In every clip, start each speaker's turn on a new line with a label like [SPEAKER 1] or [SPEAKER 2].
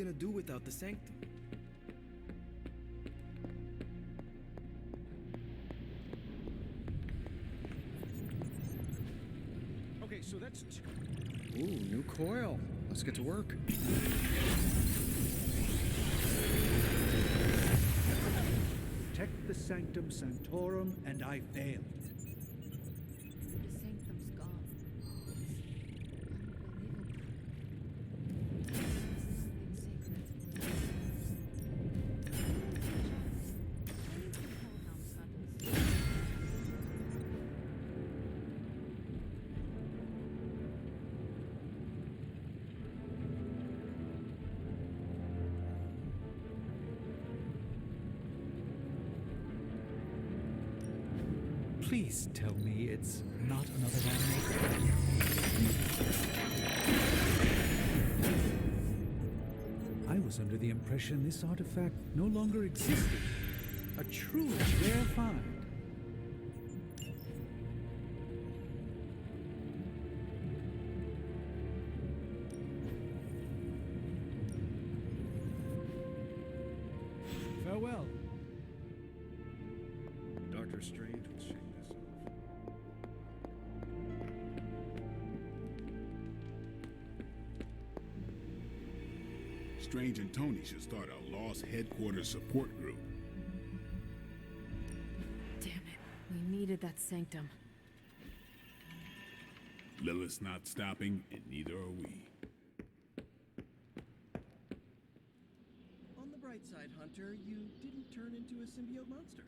[SPEAKER 1] gonna do without the sanctum?
[SPEAKER 2] Okay, so that's...
[SPEAKER 3] Ooh, new coil. Let's get to work.
[SPEAKER 2] Protect the Sanctum Sanctorum, and I failed.
[SPEAKER 4] The sanctum's gone. It's unbelievable. Something sacred. Hellhound sons.
[SPEAKER 2] Please tell me it's not another animal. I was under the impression this artifact no longer existed. A truly rare find. Farewell.
[SPEAKER 5] Doctor Strange will shake this off.
[SPEAKER 6] Strange and Tony should start a Lost Headquarters support group.
[SPEAKER 4] Damn it. We needed that sanctum.
[SPEAKER 6] Lilith's not stopping, and neither are we.
[SPEAKER 1] On the bright side, Hunter, you didn't turn into a symbiote monster.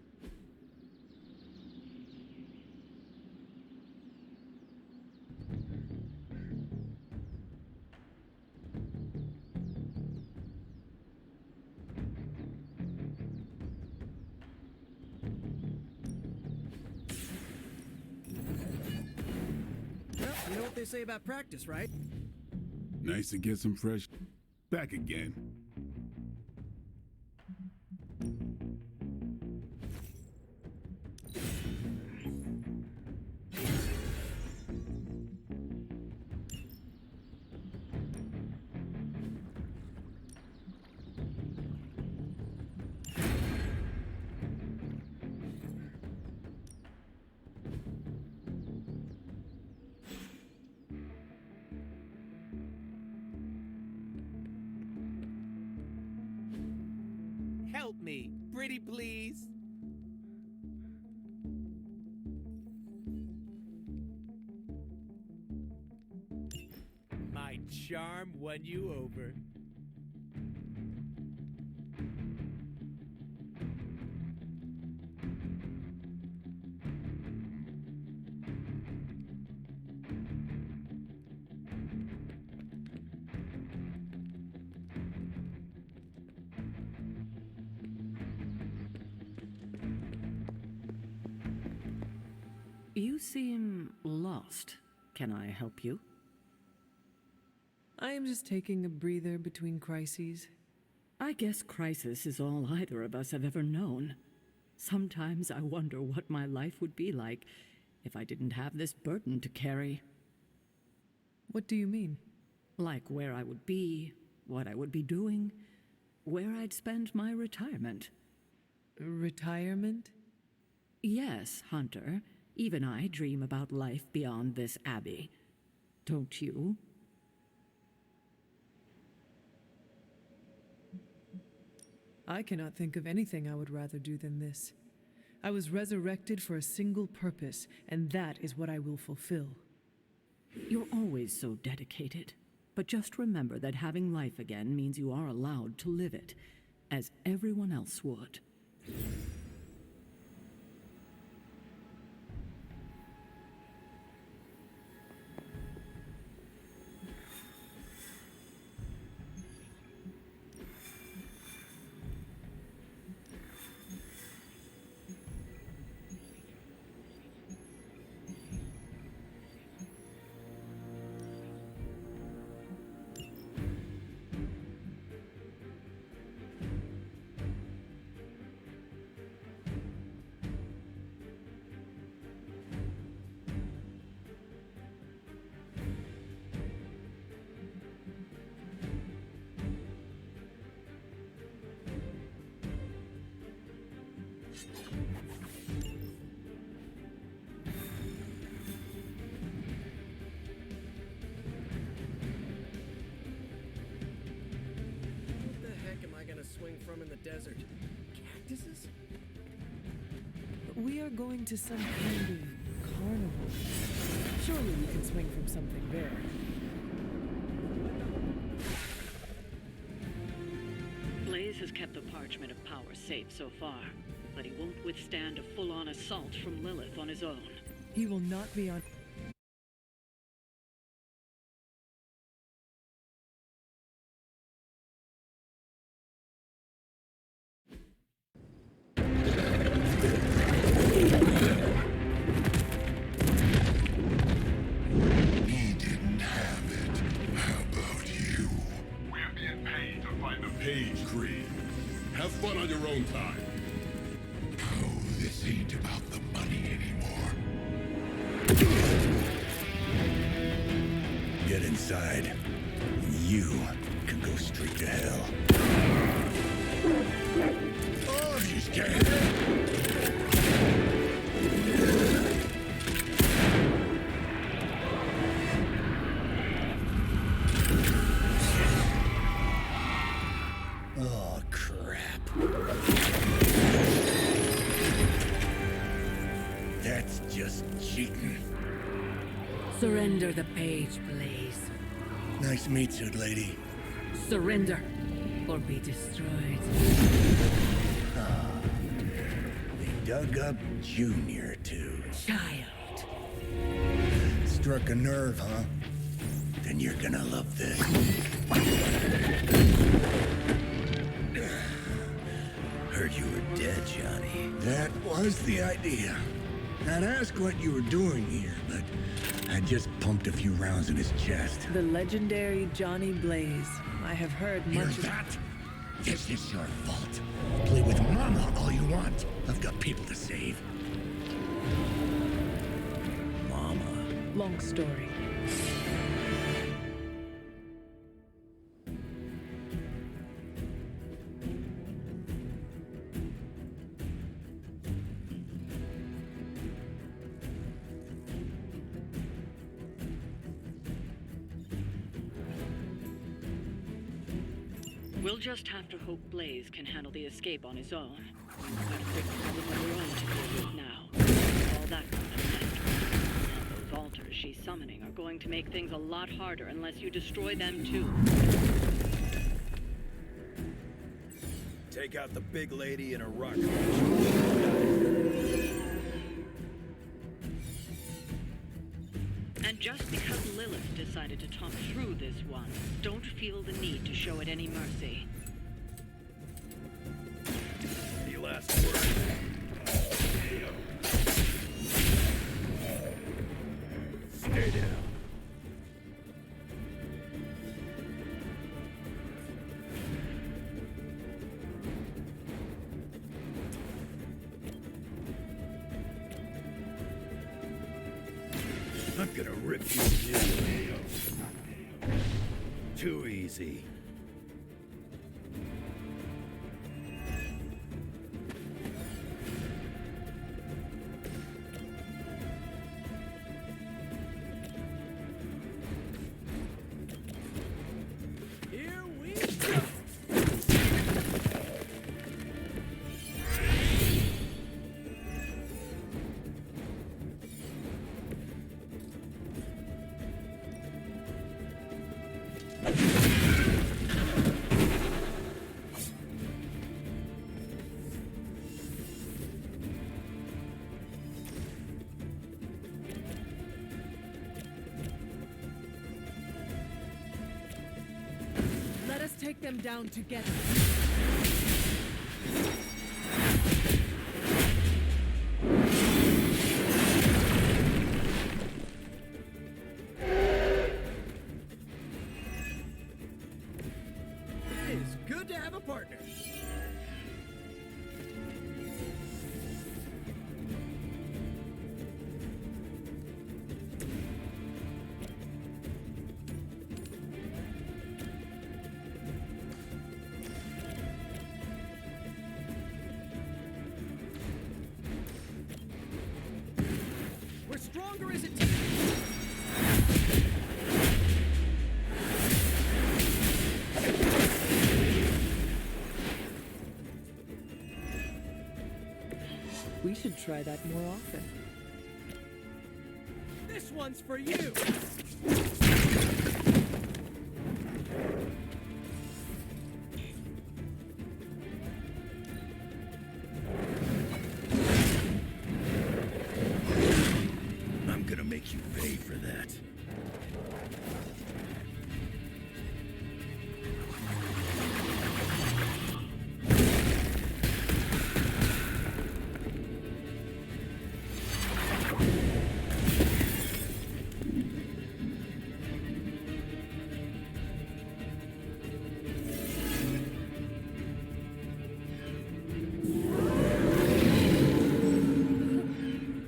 [SPEAKER 1] Well, you know what they say about practice, right?
[SPEAKER 6] Nice to get some fresh back again.
[SPEAKER 7] Help me, pretty please. My charm won you over.
[SPEAKER 8] You seem lost. Can I help you?
[SPEAKER 9] I am just taking a breather between crises.
[SPEAKER 8] I guess crisis is all either of us have ever known. Sometimes I wonder what my life would be like if I didn't have this burden to carry.
[SPEAKER 9] What do you mean?
[SPEAKER 8] Like where I would be, what I would be doing, where I'd spend my retirement.
[SPEAKER 9] Retirement?
[SPEAKER 8] Yes, Hunter. Even I dream about life beyond this abbey. Don't you?
[SPEAKER 9] I cannot think of anything I would rather do than this. I was resurrected for a single purpose, and that is what I will fulfill.
[SPEAKER 8] You're always so dedicated. But just remember that having life again means you are allowed to live it, as everyone else would.
[SPEAKER 1] What the heck am I gonna swing from in the desert? Cactuses?
[SPEAKER 9] We are going to some kind of carnival. Surely we can swing from something there.
[SPEAKER 8] Blaze has kept the Parchment of Power safe so far, but he won't withstand a full-on assault from Lilith on his own.
[SPEAKER 9] He will not be on.
[SPEAKER 6] He didn't have it. How about you? We're being paid to find the Page Creed. Have fun on your own time. Oh, this ain't about the money anymore. Get inside. You can go straight to hell. Oh, she's scared. Oh, crap. That's just cheating.
[SPEAKER 8] Surrender the page, Blaze.
[SPEAKER 6] Nice meat suit, lady.
[SPEAKER 8] Surrender, or be destroyed.
[SPEAKER 6] They dug up Junior, too.
[SPEAKER 8] Child.
[SPEAKER 6] Struck a nerve, huh? Then you're gonna love this. Heard you were dead, Johnny. That was the idea. I'd ask what you were doing here, but I just pumped a few rounds in his chest.
[SPEAKER 9] The legendary Johnny Blaze. I have heard
[SPEAKER 6] Hear
[SPEAKER 9] much of
[SPEAKER 6] that? This is your fault. Play with Mama all you want. I've got people to save. Mama.
[SPEAKER 9] long story.
[SPEAKER 8] We'll just have to hope Blaze can handle the escape on his own. We've got a big problem of our own to deal with now. All that kind of stuff. Those altars she's summoning are going to make things a lot harder unless you destroy them too.
[SPEAKER 5] Take out the big lady in a rock.
[SPEAKER 8] And just because Lilith decided to talk through this one, don't feel the need to show it any mercy.
[SPEAKER 5] Any last word? Stay down. I'm gonna rip you new. Too easy.
[SPEAKER 1] Here we go.
[SPEAKER 9] Let us take them down together.
[SPEAKER 1] It is good to have a partner.
[SPEAKER 9] We should try that more often.
[SPEAKER 7] This one's for you!
[SPEAKER 5] I'm gonna make you pay for that.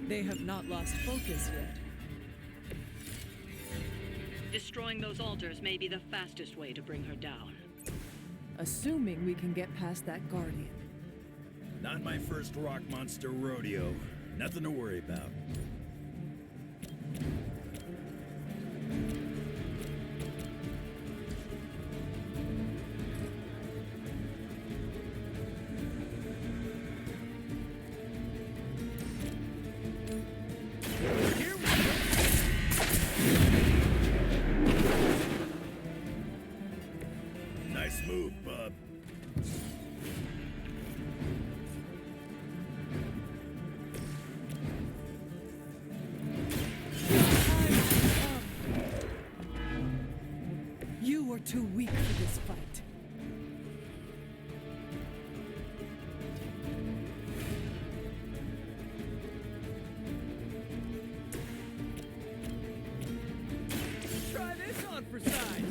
[SPEAKER 9] They have not lost focus yet.
[SPEAKER 8] Destroying those altars may be the fastest way to bring her down.
[SPEAKER 9] Assuming we can get past that guardian.
[SPEAKER 5] Not my first rock monster rodeo. Nothing to worry about. Nice move, bub.
[SPEAKER 9] You are too weak for this fight.
[SPEAKER 7] Try this on for size!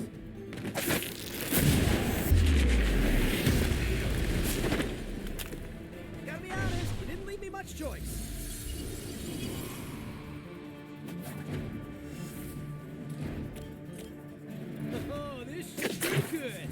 [SPEAKER 7] Gotta be honest, you didn't leave me much choice. Oh, this should be good!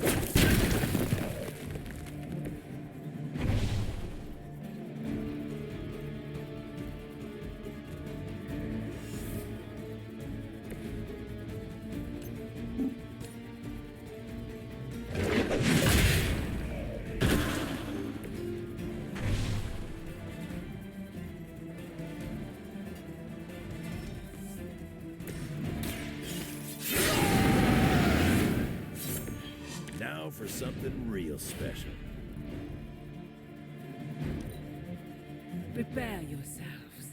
[SPEAKER 5] Now for something real special.
[SPEAKER 4] Prepare yourselves.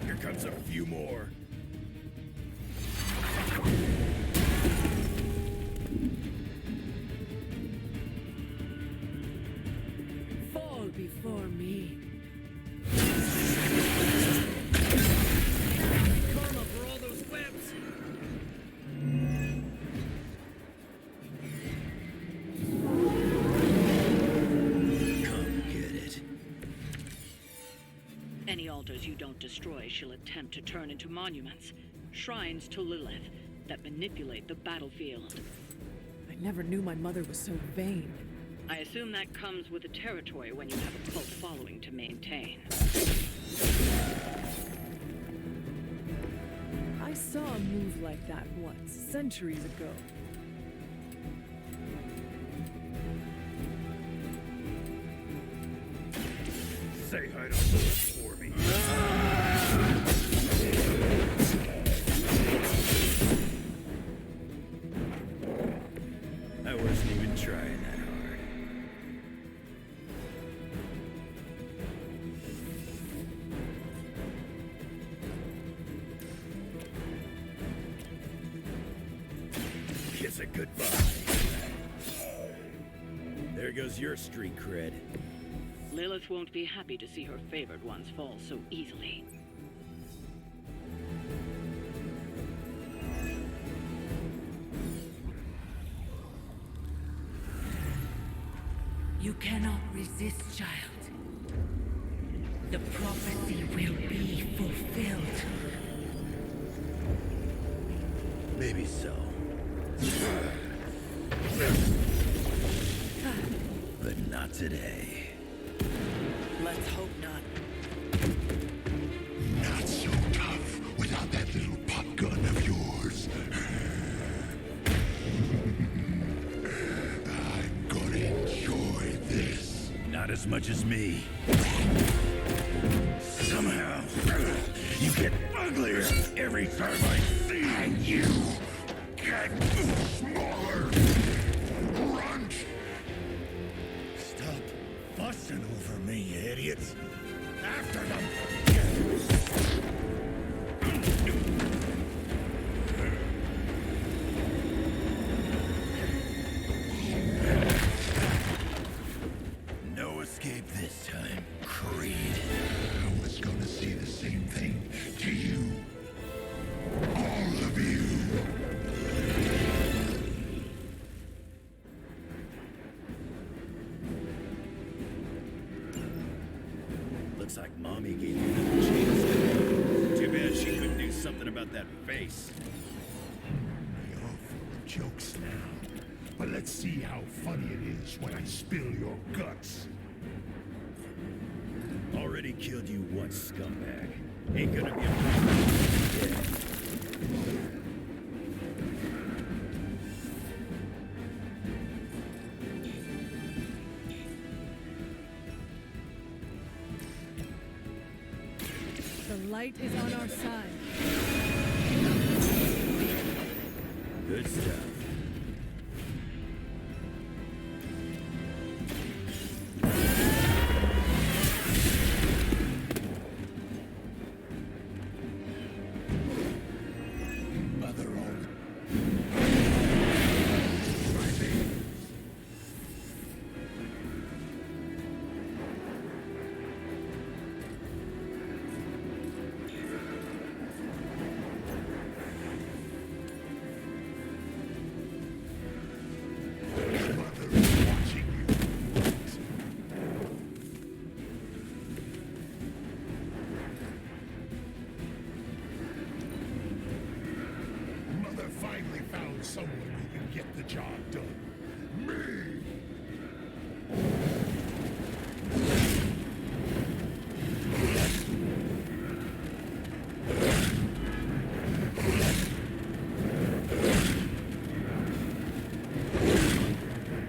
[SPEAKER 5] Here comes a few more.
[SPEAKER 4] Fall before me.
[SPEAKER 7] Karma for all those webs!
[SPEAKER 5] Come get it.
[SPEAKER 8] Any altars you don't destroy she'll attempt to turn into monuments, shrines to Lilith, that manipulate the battlefield.
[SPEAKER 9] I never knew my mother was so vain.
[SPEAKER 8] I assume that comes with the territory when you have a cult following to maintain.
[SPEAKER 9] I saw a move like that once, centuries ago.
[SPEAKER 5] Say hi to Lilith for me. I wasn't even trying that hard. Kiss it goodbye. There goes your street cred.
[SPEAKER 8] Lilith won't be happy to see her favored ones fall so easily.
[SPEAKER 4] You cannot resist, child. The prophecy will be fulfilled.
[SPEAKER 5] Maybe so. But not today.
[SPEAKER 4] Let's hope not.
[SPEAKER 6] Not so tough without that little pop gun of yours.
[SPEAKER 5] Not as much as me. Somehow, you get uglier every time I see you.
[SPEAKER 6] And you get smaller. Run!
[SPEAKER 5] Stop fussing over me, you idiots. After them. No escape this time, Creed.
[SPEAKER 6] I was gonna say the same thing to you. All of you.
[SPEAKER 5] Looks like Mommy gave you another chance. Too bad she couldn't do something about that face.
[SPEAKER 6] You're full of jokes now. But let's see how funny it is when I spill your guts.
[SPEAKER 5] Already killed you once, scumbag. Ain't gonna be a problem. Yeah.
[SPEAKER 9] The light is on our side.
[SPEAKER 5] Good stuff.
[SPEAKER 6] Mother all. Mother is watching you. Mother finally found someone who can get the job done. Me!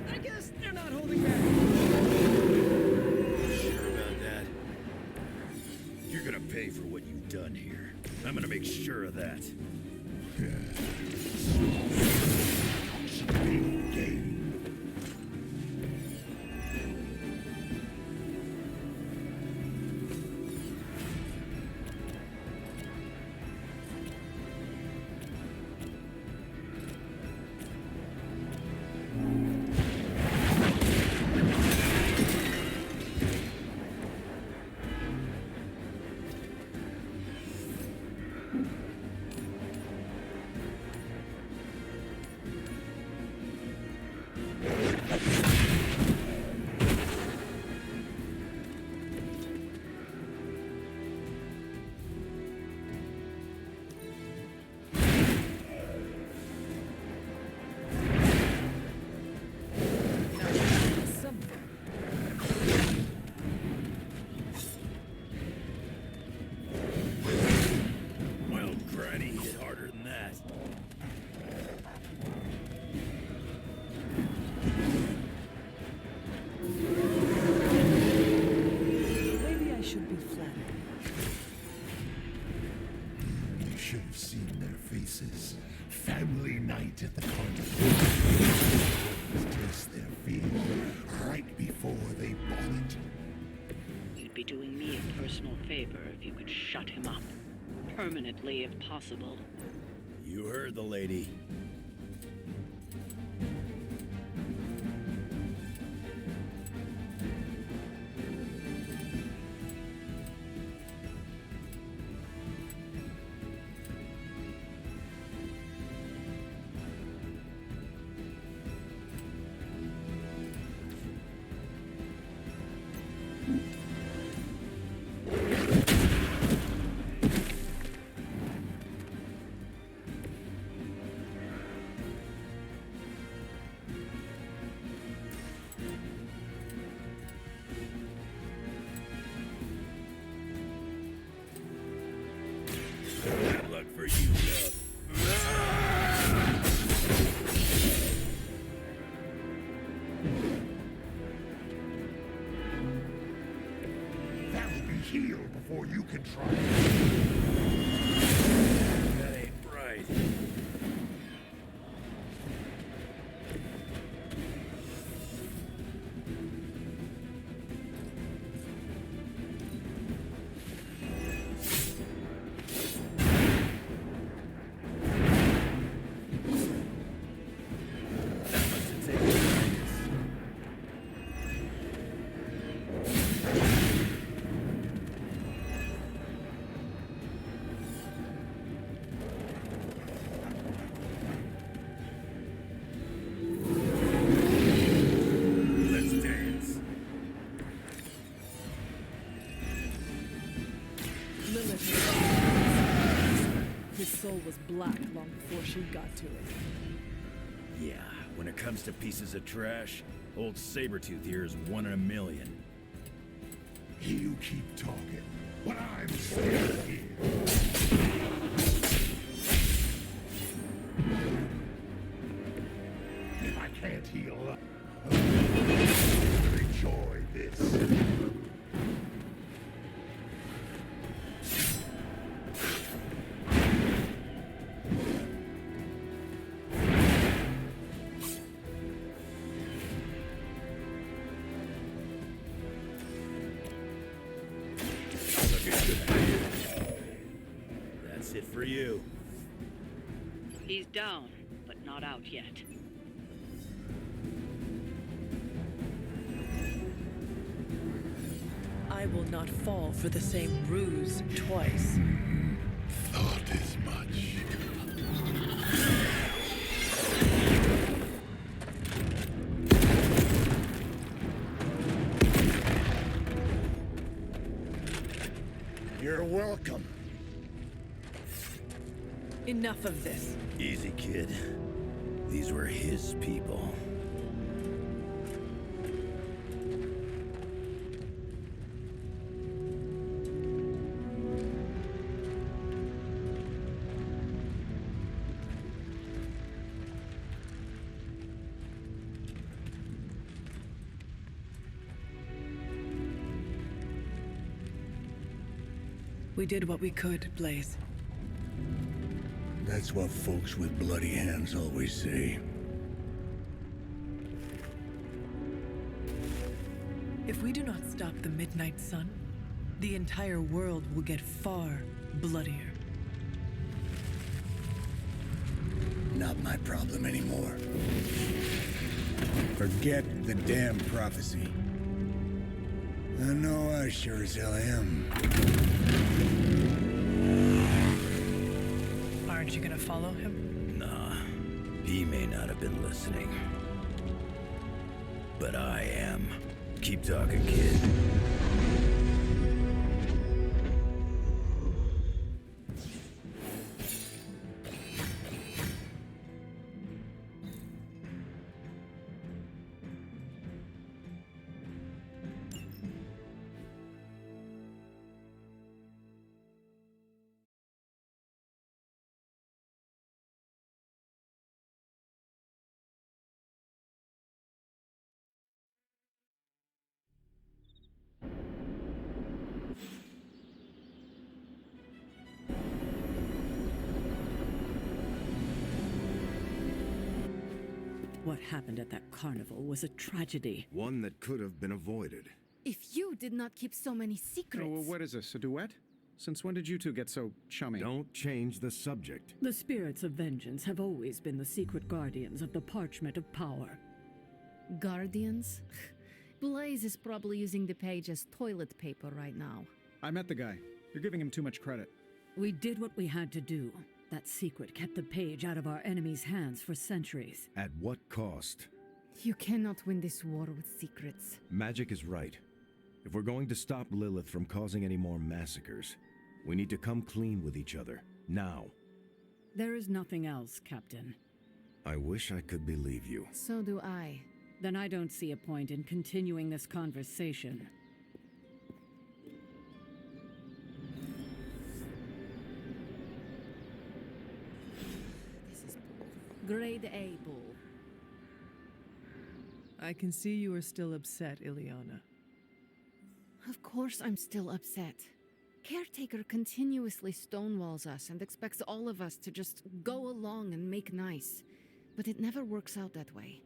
[SPEAKER 7] I guess they're not holding back.
[SPEAKER 5] Sure about that? You're gonna pay for what you've done here. I'm gonna make sure of that.
[SPEAKER 6] Big game.
[SPEAKER 5] Well, Granny hit harder than that.
[SPEAKER 9] Maybe I should be flattered.
[SPEAKER 6] You should have seen their faces. Family night at the carnival. Taste their fear right before they bought it.
[SPEAKER 8] You'd be doing me a personal favor if you could shut him up. Permanently, if possible.
[SPEAKER 5] You heard the lady.
[SPEAKER 6] before you can try.
[SPEAKER 5] That ain't right.
[SPEAKER 9] His soul was black long before she got to it.
[SPEAKER 5] Yeah, when it comes to pieces of trash, old Sabretooth here is 1 in a million.
[SPEAKER 6] You keep talking, but I'm still here. If I can't heal up, enjoy this.
[SPEAKER 5] That's it for you.
[SPEAKER 8] He's down, but not out yet.
[SPEAKER 9] I will not fall for the same ruse twice.
[SPEAKER 6] Thought as much.
[SPEAKER 5] You're welcome.
[SPEAKER 9] Enough of this.
[SPEAKER 5] Easy, kid. These were his people.
[SPEAKER 9] We did what we could, Blaze.
[SPEAKER 5] That's what folks with bloody hands always say.
[SPEAKER 9] If we do not stop the Midnight Sun, the entire world will get far bloodier.
[SPEAKER 5] Not my problem anymore. Forget the damn prophecy. I know I sure as hell am.
[SPEAKER 9] Aren't you gonna follow him?
[SPEAKER 5] Nah, he may not have been listening. But I am. Keep talking, kid.
[SPEAKER 8] What happened at that carnival was a tragedy.
[SPEAKER 10] One that could have been avoided.
[SPEAKER 11] If you did not keep so many secrets...
[SPEAKER 3] Oh, well, what is this, a duet? Since when did you two get so chummy?
[SPEAKER 10] Don't change the subject.
[SPEAKER 8] The spirits of vengeance have always been the secret guardians of the Parchment of Power.
[SPEAKER 11] Guardians? Blaze is probably using the page as toilet paper right now.
[SPEAKER 3] I met the guy. You're giving him too much credit.
[SPEAKER 8] We did what we had to do. That secret kept the page out of our enemies' hands for centuries.
[SPEAKER 10] At what cost?
[SPEAKER 11] You cannot win this war with secrets.
[SPEAKER 10] Magic is right. If we're going to stop Lilith from causing any more massacres, we need to come clean with each other, now.
[SPEAKER 8] There is nothing else, Captain.
[SPEAKER 10] I wish I could believe you.
[SPEAKER 11] So do I.
[SPEAKER 8] Then I don't see a point in continuing this conversation.
[SPEAKER 11] This is Grade A bull.
[SPEAKER 9] I can see you are still upset, Illyana.
[SPEAKER 11] Of course I'm still upset. Caretaker continuously stonewalls us and expects all of us to just go along and make nice. But it never works out that way.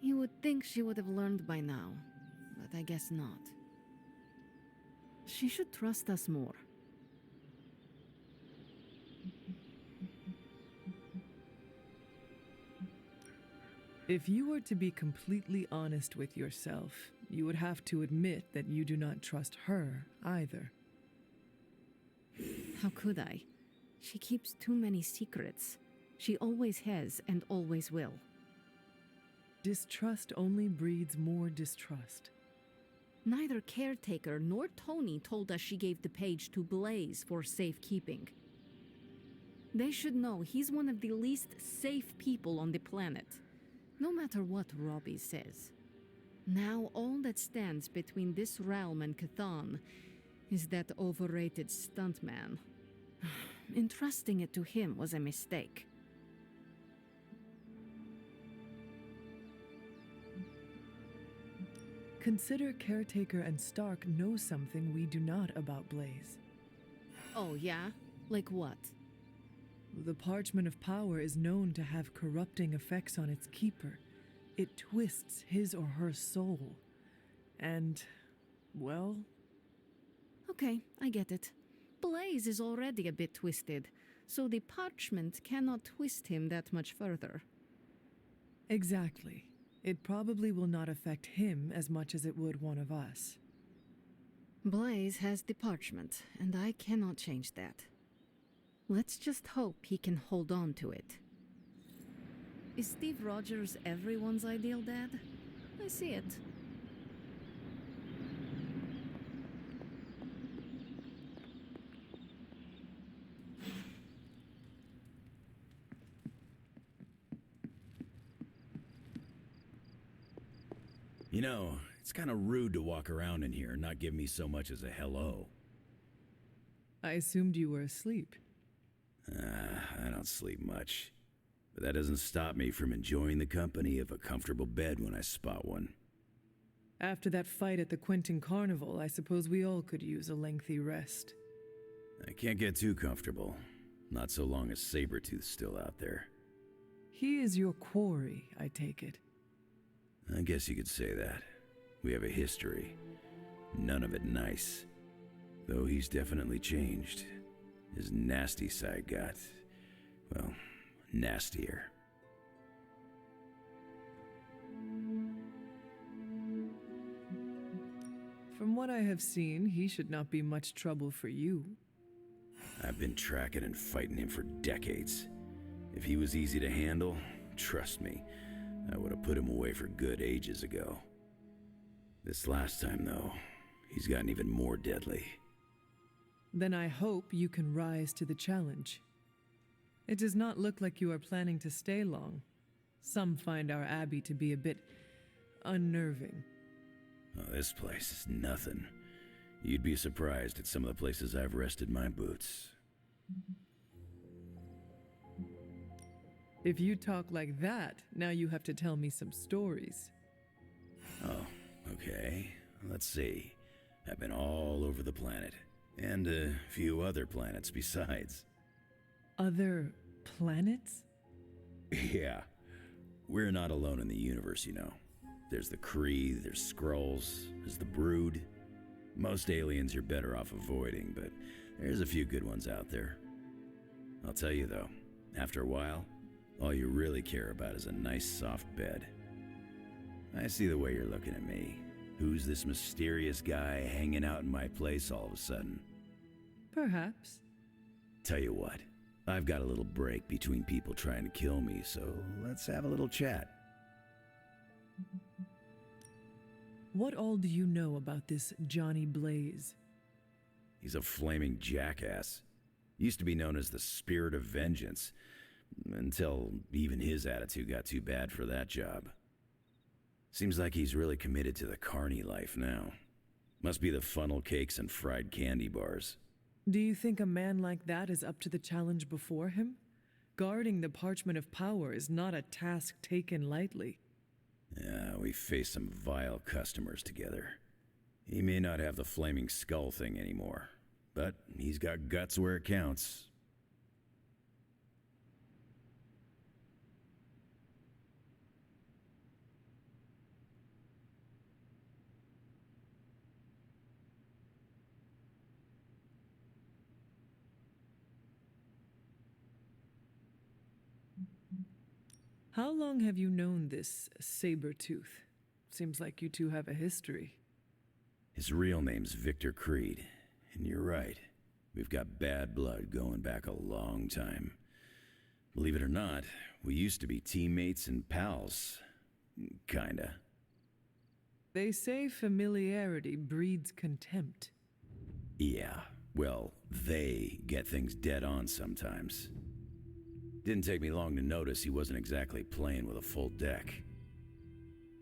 [SPEAKER 11] You would think she would have learned by now, but I guess not. She should trust us more.
[SPEAKER 9] If you were to be completely honest with yourself, you would have to admit that you do not trust her either.
[SPEAKER 11] How could I? She keeps too many secrets. She always has and always will.
[SPEAKER 9] Distrust only breeds more distrust.
[SPEAKER 11] Neither Caretaker nor Tony told us she gave the page to Blaze for safekeeping. They should know he's one of the least safe people on the planet, no matter what Robbie says. Now all that stands between this realm and Cthon is that overrated stuntman. Entrusting it to him was a mistake.
[SPEAKER 9] Consider Caretaker and Stark know something we do not about Blaze.
[SPEAKER 11] Oh, yeah? Like what?
[SPEAKER 9] The Parchment of Power is known to have corrupting effects on its keeper. It twists his or her soul. And, well...
[SPEAKER 11] Okay, I get it. Blaze is already a bit twisted, so the parchment cannot twist him that much further.
[SPEAKER 9] Exactly. It probably will not affect him as much as it would one of us.
[SPEAKER 11] Blaze has the parchment, and I cannot change that. Let's just hope he can hold on to it. Is Steve Rogers everyone's ideal dad? I see it.
[SPEAKER 5] You know, it's kind of rude to walk around in here and not give me so much as a hello.
[SPEAKER 9] I assumed you were asleep.
[SPEAKER 5] I don't sleep much. But that doesn't stop me from enjoying the company of a comfortable bed when I spot one.
[SPEAKER 9] After that fight at the Quentin Carnival, I suppose we all could use a lengthy rest.
[SPEAKER 5] I can't get too comfortable. Not so long as Sabretooth's still out there.
[SPEAKER 9] He is your quarry, I take it.
[SPEAKER 5] I guess you could say that. We have a history. None of it nice. Though he's definitely changed. His nasty side got, well, nastier.
[SPEAKER 9] From what I have seen, he should not be much trouble for you.
[SPEAKER 5] I've been tracking and fighting him for decades. If he was easy to handle, trust me, I would have put him away for good ages ago. This last time, though, he's gotten even more deadly.
[SPEAKER 9] Then I hope you can rise to the challenge. It does not look like you are planning to stay long. Some find our abbey to be a bit unnerving.
[SPEAKER 5] Oh, this place is nothing. You'd be surprised at some of the places I've rested my boots.
[SPEAKER 9] If you talk like that, now you have to tell me some stories.
[SPEAKER 5] Oh, okay. Let's see. I've been all over the planet. And a few other planets besides.
[SPEAKER 9] Other planets?
[SPEAKER 5] Yeah. We're not alone in the universe, you know. There's the Kree, there's Skrulls, there's the Brood. Most aliens you're better off avoiding, but there's a few good ones out there. I'll tell you though, after a while, all you really care about is a nice soft bed. I see the way you're looking at me. Who's this mysterious guy hanging out in my place all of a sudden?
[SPEAKER 9] Perhaps.
[SPEAKER 5] Tell you what, I've got a little break between people trying to kill me, so let's have a little chat.
[SPEAKER 9] What all do you know about this Johnny Blaze?
[SPEAKER 5] He's a flaming jackass. Used to be known as the Spirit of Vengeance, until even his attitude got too bad for that job. Seems like he's really committed to the carny life now. Must be the funnel cakes and fried candy bars.
[SPEAKER 9] Do you think a man like that is up to the challenge before him? Guarding the Parchment of Power is not a task taken lightly.
[SPEAKER 5] Yeah, we faced some vile customers together. He may not have the flaming skull thing anymore, but he's got guts where it counts.
[SPEAKER 9] How long have you known this Sabretooth? Seems like you two have a history.
[SPEAKER 5] His real name's Victor Creed, and you're right. We've got bad blood going back a long time. Believe it or not, we used to be teammates and pals. Kinda.
[SPEAKER 9] They say familiarity breeds contempt.
[SPEAKER 5] Yeah, well, they get things dead on sometimes. Didn't take me long to notice he wasn't exactly playing with a full deck.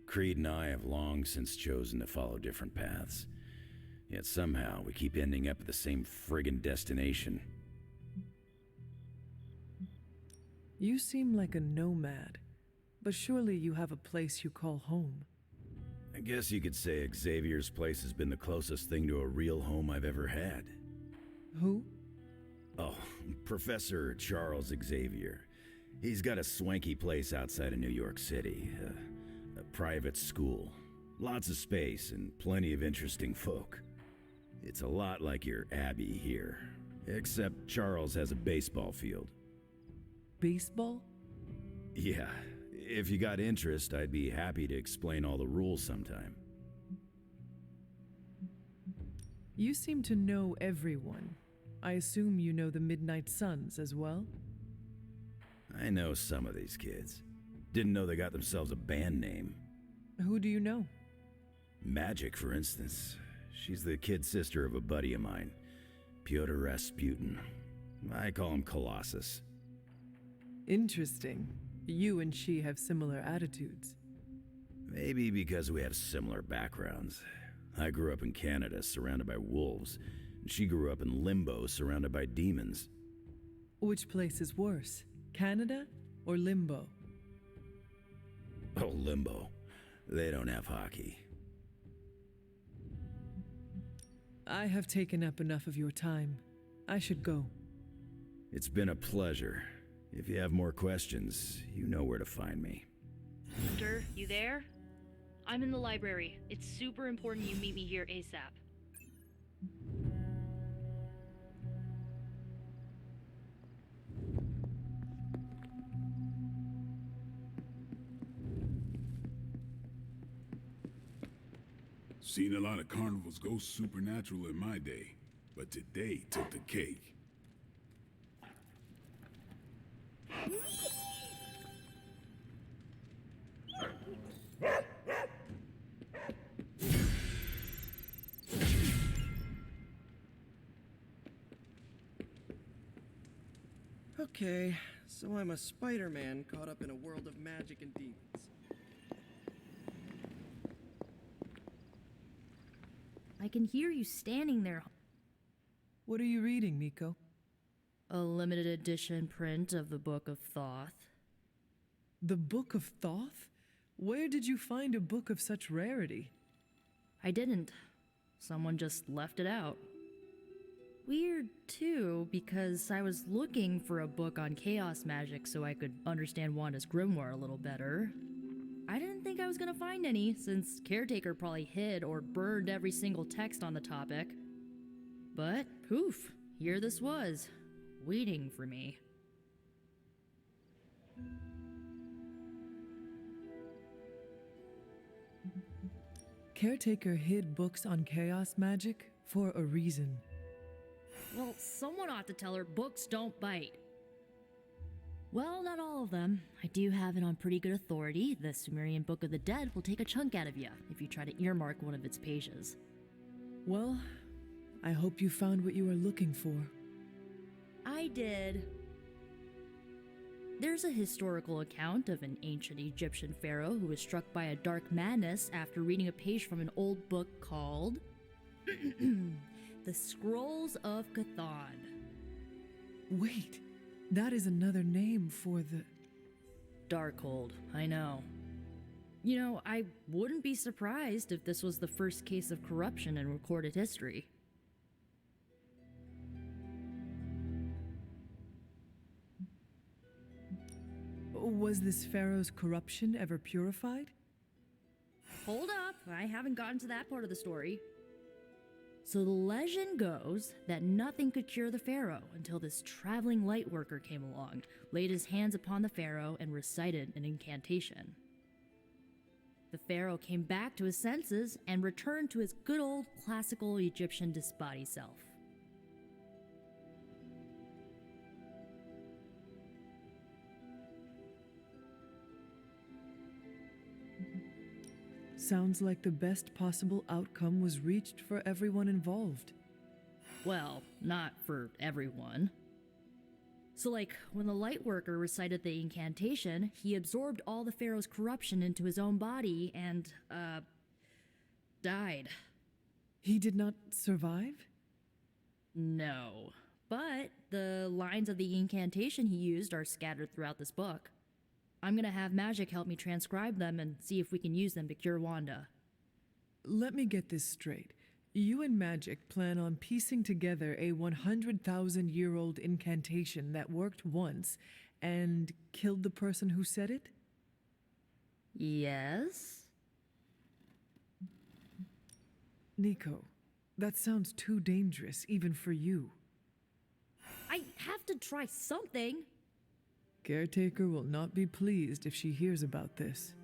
[SPEAKER 5] Creed and I have long since chosen to follow different paths. Yet somehow we keep ending up at the same friggin' destination.
[SPEAKER 9] You seem like a nomad, but surely you have a place you call home.
[SPEAKER 5] I guess you could say Xavier's place has been the closest thing to a real home I've ever had.
[SPEAKER 9] Who?
[SPEAKER 5] Oh, Professor Charles Xavier. He's got a swanky place outside of New York City. A private school. Lots of space and plenty of interesting folk. It's a lot like your Abbey here. Except Charles has a baseball field.
[SPEAKER 9] Baseball?
[SPEAKER 5] Yeah. If you got interest, I'd be happy to explain all the rules sometime.
[SPEAKER 9] You seem to know everyone. I assume you know the Midnight Suns as well?
[SPEAKER 5] I know some of these kids. Didn't know they got themselves a band name.
[SPEAKER 9] Who do you know?
[SPEAKER 5] Magic, for instance. She's the kid sister of a buddy of mine, Pyotr Rasputin. I call him Colossus.
[SPEAKER 9] Interesting. You and she have similar attitudes.
[SPEAKER 5] Maybe because we have similar backgrounds. I grew up in Canada, surrounded by wolves. She grew up in Limbo, surrounded by demons.
[SPEAKER 9] Which place is worse, Canada or Limbo?
[SPEAKER 5] Oh, Limbo. They don't have hockey.
[SPEAKER 9] I have taken up enough of your time. I should go.
[SPEAKER 5] It's been a pleasure. If you have more questions, you know where to find me.
[SPEAKER 12] Hunter, you there? I'm in the library. It's super important you meet me here ASAP.
[SPEAKER 6] Seen a lot of carnivals go supernatural in my day, but today took the cake.
[SPEAKER 1] Okay, so I'm a Spider-Man caught up in a world of magic and demons.
[SPEAKER 13] I can hear you standing there.
[SPEAKER 9] What are you reading, Nico?
[SPEAKER 13] A limited edition print of the Book of Thoth.
[SPEAKER 9] The Book of Thoth? Where did you find a book of such rarity?
[SPEAKER 13] I didn't. Someone just left it out. Weird, too, because I was looking for a book on chaos magic so I could understand Wanda's grimoire a little better. I didn't think I was gonna find any, since Caretaker probably hid or burned every single text on the topic. But, poof, here this was, waiting for me.
[SPEAKER 9] Caretaker hid books on chaos magic for a reason.
[SPEAKER 13] Well, someone ought to tell her books don't bite. Well, not all of them. I do have it on pretty good authority. The Sumerian Book of the Dead will take a chunk out of you if you try to earmark one of its pages.
[SPEAKER 9] Well, I hope you found what you were looking for.
[SPEAKER 13] I did. There's a historical account of an ancient Egyptian pharaoh who was struck by a dark madness after reading a page from an old book called The Scrolls of Cthon.
[SPEAKER 9] Wait, that is another name for the...
[SPEAKER 13] Darkhold, I know. You know, I wouldn't be surprised if this was the first case of corruption in recorded history.
[SPEAKER 9] Was this pharaoh's corruption ever purified?
[SPEAKER 13] Hold up, I haven't gotten to that part of the story. So the legend goes that nothing could cure the pharaoh until this traveling light worker came along, laid his hands upon the pharaoh, and recited an incantation. The pharaoh came back to his senses and returned to his good old classical Egyptian disbody self.
[SPEAKER 9] Sounds like the best possible outcome was reached for everyone involved.
[SPEAKER 13] Well, not for everyone. So like, when the light worker recited the incantation, he absorbed all the pharaoh's corruption into his own body and, died.
[SPEAKER 9] He did not survive?
[SPEAKER 13] No. But the lines of the incantation he used are scattered throughout this book. I'm gonna have Magic help me transcribe them and see if we can use them to cure Wanda.
[SPEAKER 9] Let me get this straight. You and Magic plan on piecing together a 100,000-year-old incantation that worked once and killed the person who said it?
[SPEAKER 13] Yes?
[SPEAKER 9] Nico, that sounds too dangerous even for you.
[SPEAKER 13] I have to try something!
[SPEAKER 9] Caretaker will not be pleased if she hears about this.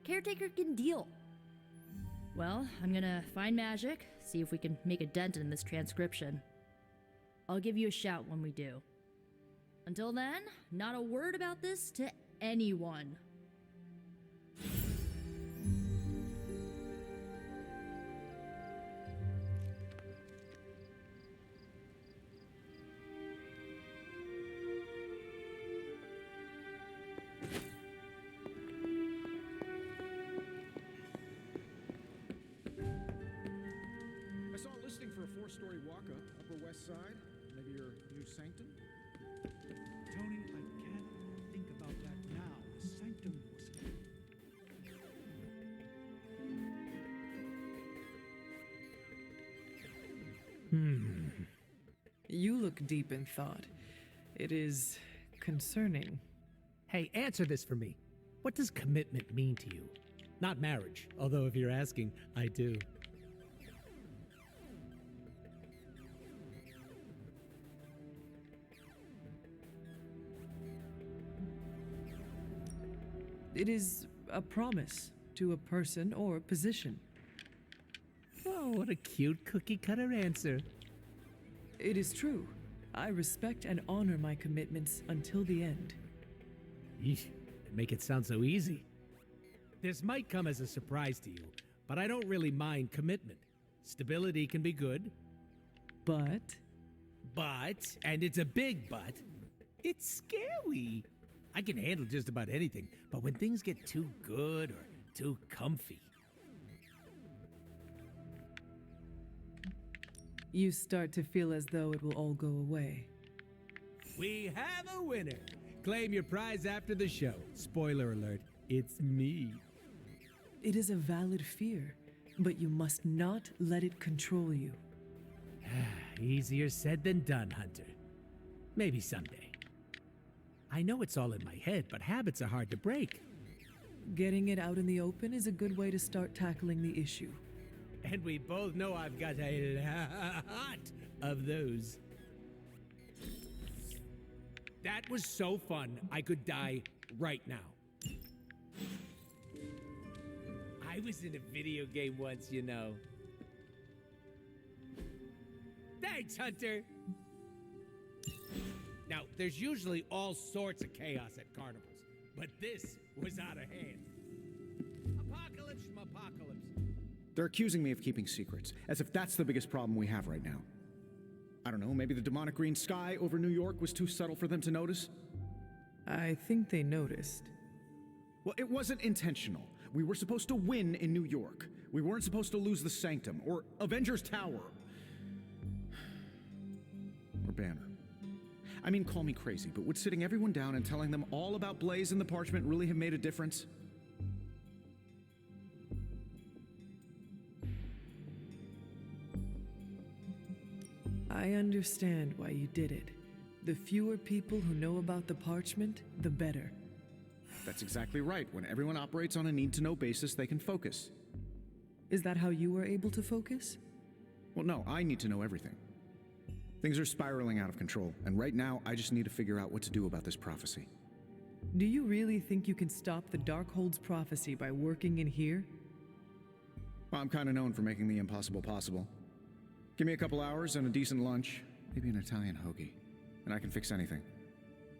[SPEAKER 13] Caretaker can deal. Well, I'm gonna find Magic, see if we can make a dent in this transcription. I'll give you a shout when we do. Until then, not a word about this to anyone.
[SPEAKER 3] I saw a listing for a 4-story walk-up, Upper West Side. Maybe your new sanctum?
[SPEAKER 2] Tony, I can't think about that now. The sanctum was...
[SPEAKER 9] You look deep in thought. It is concerning.
[SPEAKER 7] Hey, answer this for me. What does commitment mean to you? Not marriage, although if you're asking, I do.
[SPEAKER 9] It is a promise to a person or position.
[SPEAKER 7] Oh, what a cute cookie-cutter answer.
[SPEAKER 9] It is true. I respect and honor my commitments until the end.
[SPEAKER 7] Yeesh, make it sound so easy. This might come as a surprise to you, but I don't really mind commitment. Stability can be good.
[SPEAKER 9] But,
[SPEAKER 7] and it's a big but, it's scary. I can handle just about anything, but when things get too good or too comfy.
[SPEAKER 9] You start to feel as though it will all go away.
[SPEAKER 7] We have a winner. Claim your prize after the show. Spoiler alert, it's me.
[SPEAKER 9] It is a valid fear, but you must not let it control you.
[SPEAKER 7] Easier said than done, Hunter. Maybe someday. I know it's all in my head, but habits are hard to break.
[SPEAKER 9] Getting it out in the open is a good way to start tackling the issue.
[SPEAKER 7] And we both know I've got a lot of those. That was so fun, I could die right now. I was in a video game once, you know. Thanks, Hunter! Now, there's usually all sorts of chaos at carnivals, but this was out of hand. Apocalypse from apocalypse.
[SPEAKER 3] They're accusing me of keeping secrets, as if that's the biggest problem we have right now. I don't know, maybe the demonic green sky over New York was too subtle for them to notice?
[SPEAKER 9] I think they noticed.
[SPEAKER 3] Well, it wasn't intentional. We were supposed to win in New York. We weren't supposed to lose the Sanctum, or Avengers Tower. Or Banner. I mean, call me crazy, but would sitting everyone down and telling them all about Blaze and the Parchment really have made a difference?
[SPEAKER 9] I understand why you did it. The fewer people who know about the Parchment, the better.
[SPEAKER 3] That's exactly right. When everyone operates on a need-to-know basis, they can focus.
[SPEAKER 9] Is that how you were able to focus?
[SPEAKER 3] Well, no, I need to know everything. Things are spiraling out of control, and right now, I just need to figure out what to do about this prophecy.
[SPEAKER 9] Do you really think you can stop the Darkhold's prophecy by working in here?
[SPEAKER 3] Well, I'm kind of known for making the impossible possible. Give me a couple hours and a decent lunch, maybe an Italian hoagie, and I can fix anything.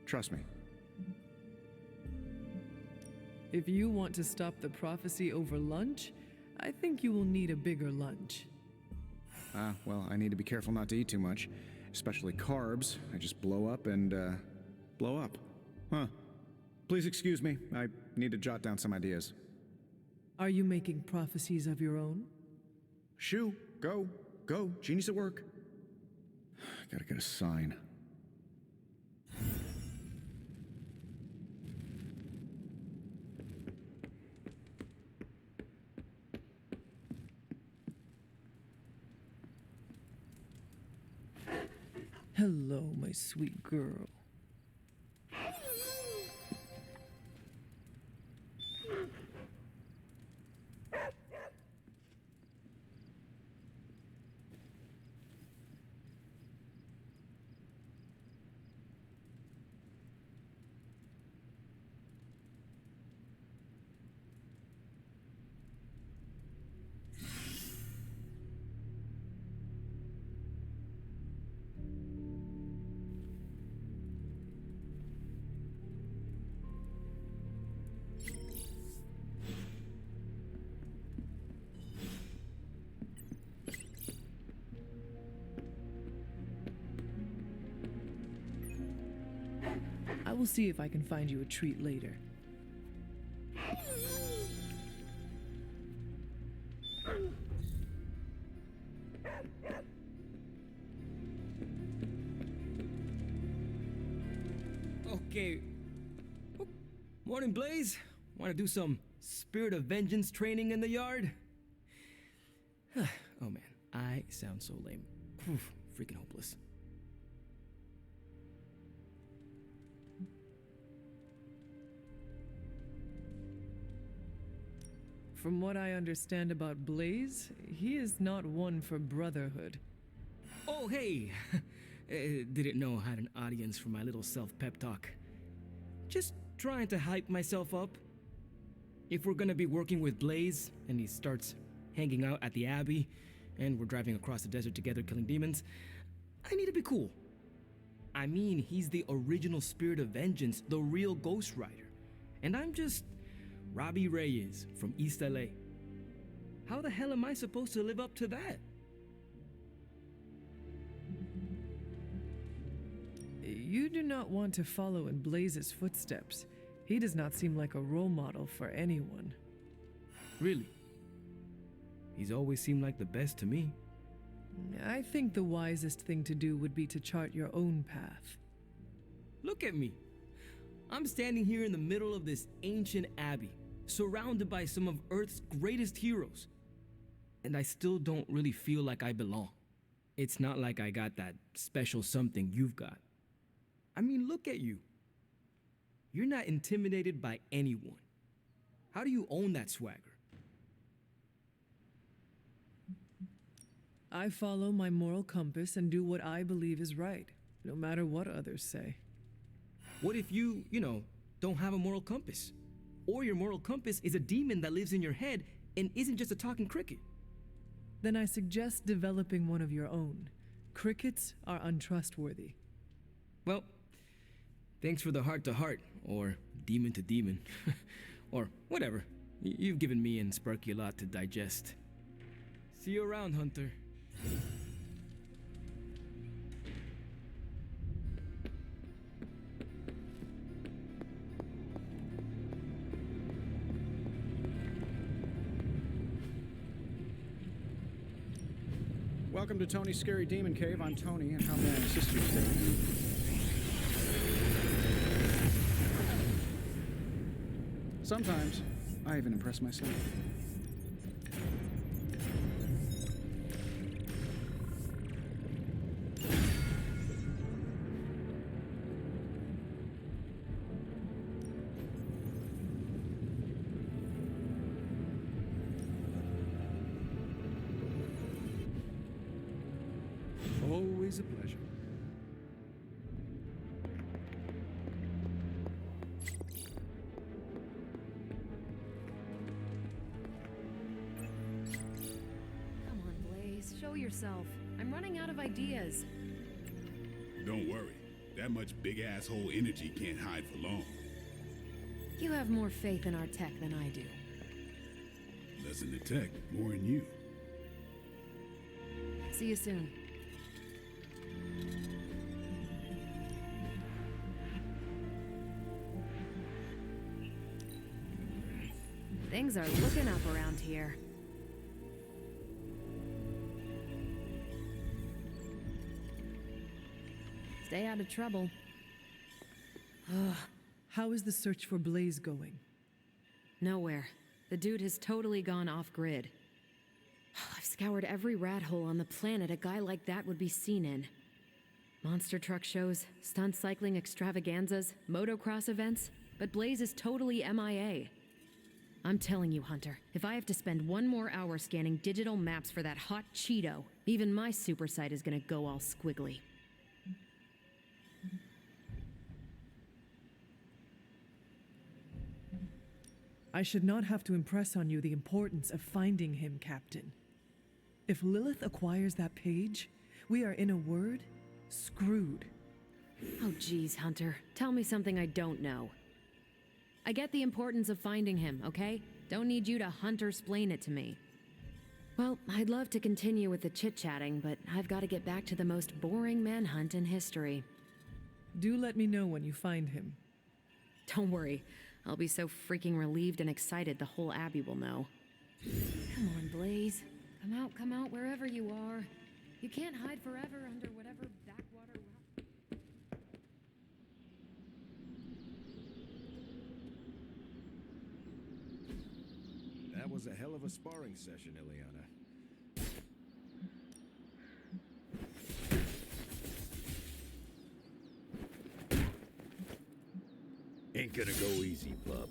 [SPEAKER 3] Trust me.
[SPEAKER 9] If you want to stop the prophecy over lunch, I think you will need a bigger lunch.
[SPEAKER 3] Well, I need to be careful not to eat too much, especially carbs. I just blow up and, blow up. Huh. Please excuse me. I need to jot down some ideas.
[SPEAKER 9] Are you making prophecies of your own?
[SPEAKER 3] Shoo, go, genius at work. Gotta get a sign.
[SPEAKER 9] Hello, my sweet girl. I will see if I can find you a treat later.
[SPEAKER 14] Okay. Oh, morning, Blaze. Want to do some Spirit of Vengeance training in the yard? Oh man, I sound so lame. Freaking hopeless.
[SPEAKER 9] From what I understand about Blaze, he is not one for brotherhood.
[SPEAKER 14] Oh, hey! Didn't know I had an audience for my little self-pep talk. Just trying to hype myself up. If we're gonna be working with Blaze, and he starts hanging out at the Abbey, and we're driving across the desert together killing demons, I need to be cool. I mean, he's the original Spirit of Vengeance, the real Ghost Rider. And I'm just Robbie Reyes from East LA. How the hell am I supposed to live up to that?
[SPEAKER 9] You do not want to follow in Blaze's footsteps. He does not seem like a role model for anyone.
[SPEAKER 14] Really? He's always seemed like the best to me.
[SPEAKER 9] I think the wisest thing to do would be to chart your own path.
[SPEAKER 14] Look at me. I'm standing here in the middle of this ancient abbey, surrounded by some of Earth's greatest heroes. And I still don't really feel like I belong. It's not like I got that special something you've got. I mean, look at you. You're not intimidated by anyone. How do you own that swagger?
[SPEAKER 9] I follow my moral compass and do what I believe is right, no matter what others say.
[SPEAKER 14] What if you don't have a moral compass? Or your moral compass is a demon that lives in your head and isn't just a talking cricket?
[SPEAKER 9] Then I suggest developing one of your own. Crickets are untrustworthy.
[SPEAKER 14] Well, thanks for the heart-to-heart, or demon-to-demon, or whatever. You've given me and Sparky a lot to digest. See you around, Hunter.
[SPEAKER 3] Welcome to Tony's Scary Demon Cave. I'm Tony, and how may I assist you today? Sometimes, I even impress myself.
[SPEAKER 2] Always a pleasure.
[SPEAKER 15] Come on, Blaze, show yourself. I'm running out of ideas.
[SPEAKER 6] Don't worry. That much big asshole energy can't hide for long.
[SPEAKER 15] You have more faith in our tech than I do.
[SPEAKER 6] Less in the tech, more in you.
[SPEAKER 15] See you soon. Things are looking up around here. Stay out of trouble.
[SPEAKER 9] How is the search for Blaze going?
[SPEAKER 15] Nowhere. The dude has totally gone off-grid. I've scoured every rat hole on the planet a guy like that would be seen in. Monster truck shows, stunt cycling extravaganzas, motocross events, but Blaze is totally MIA. I'm telling you, Hunter, if I have to spend one more hour scanning digital maps for that hot Cheeto, even my super sight is gonna go all squiggly.
[SPEAKER 9] I should not have to impress on you the importance of finding him, Captain. If Lilith acquires that page, we are, in a word, screwed.
[SPEAKER 15] Oh geez, Hunter. Tell me something I don't know. I get the importance of finding him, okay? Don't need you to Hunter-splain it to me. Well, I'd love to continue with the chit-chatting, but I've got to get back to the most boring manhunt in history.
[SPEAKER 9] Do let me know when you find him.
[SPEAKER 15] Don't worry. I'll be so freaking relieved and excited the whole Abbey will know. Come on, Blaze. Come out wherever you are. You can't hide forever under whatever backwater rock.
[SPEAKER 10] That was a hell of a sparring session, Ileana.
[SPEAKER 5] Ain't gonna go easy, bub.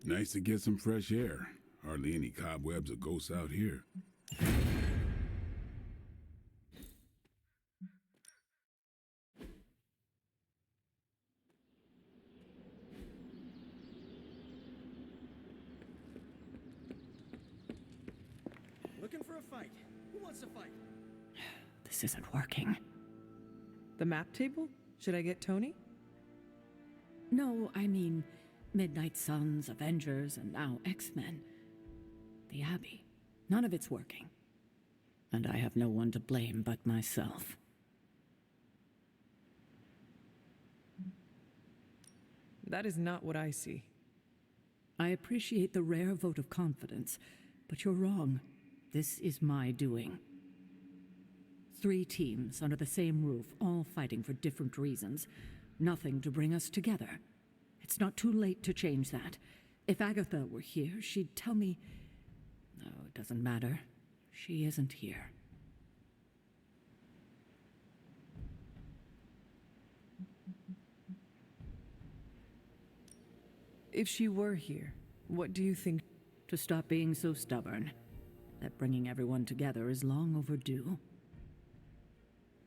[SPEAKER 6] Nice to get some fresh air. Hardly any cobwebs or ghosts out here.
[SPEAKER 1] Looking for a fight. Who wants to fight?
[SPEAKER 4] This isn't working.
[SPEAKER 9] The map table? Should I get Tony?
[SPEAKER 4] No, I mean Midnight Suns, Avengers, and now X-Men. The Abbey. None of it's working. And I have no one to blame but myself.
[SPEAKER 9] That is not what I see.
[SPEAKER 4] I appreciate the rare vote of confidence, but you're wrong. This is my doing. 3 teams under the same roof, all fighting for different reasons. Nothing to bring us together. It's not too late to change that. If Agatha were here, she'd tell me... No, it doesn't matter. She isn't here.
[SPEAKER 9] If she were here, what do you think?
[SPEAKER 4] To stop being so stubborn. That bringing everyone together is long overdue.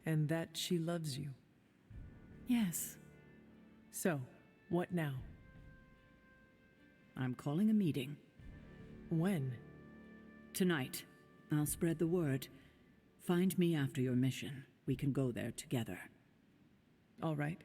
[SPEAKER 9] And that she loves you.
[SPEAKER 4] Yes.
[SPEAKER 9] So, what now?
[SPEAKER 4] I'm calling a meeting.
[SPEAKER 9] When?
[SPEAKER 4] Tonight. I'll spread the word. Find me after your mission. We can go there together.
[SPEAKER 9] All right.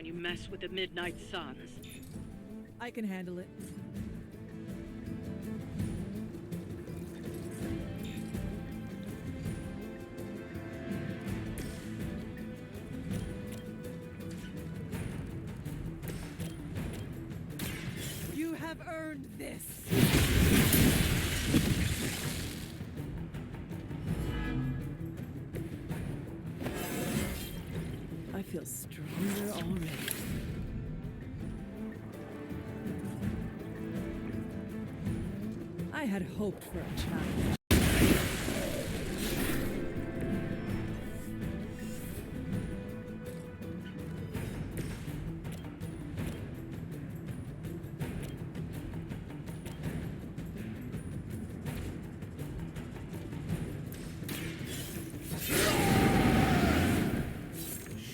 [SPEAKER 8] you mess with the Midnight Suns.
[SPEAKER 9] I can handle it. You have earned this. I feel stronger already. I had hoped for a challenge.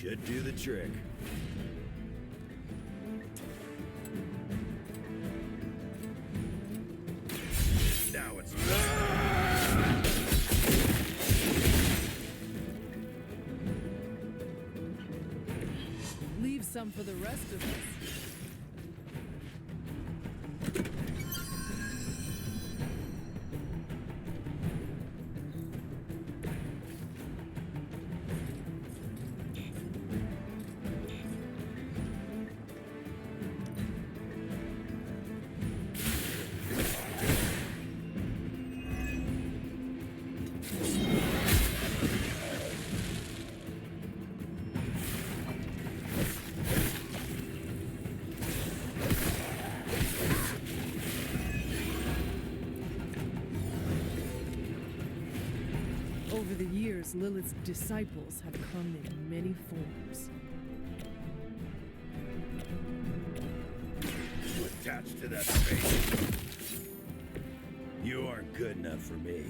[SPEAKER 5] Should do the trick. Now it's
[SPEAKER 9] Leave some for the rest of us. Over the years, Lilith's disciples have come in many forms.
[SPEAKER 5] You attached to that space. You aren't good enough for me.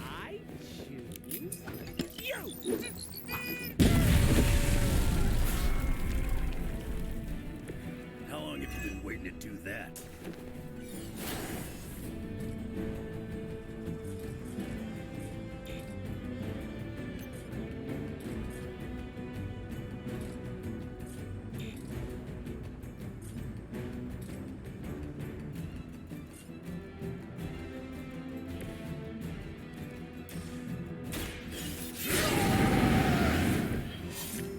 [SPEAKER 7] I choose you.
[SPEAKER 5] How long have you been waiting to do that?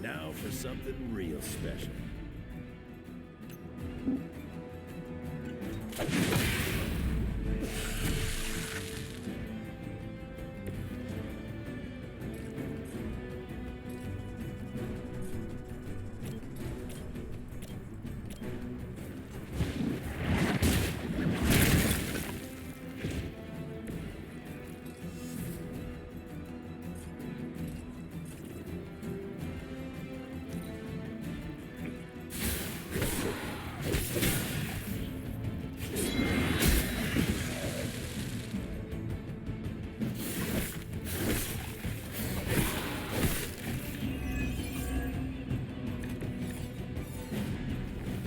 [SPEAKER 5] Now for something real special.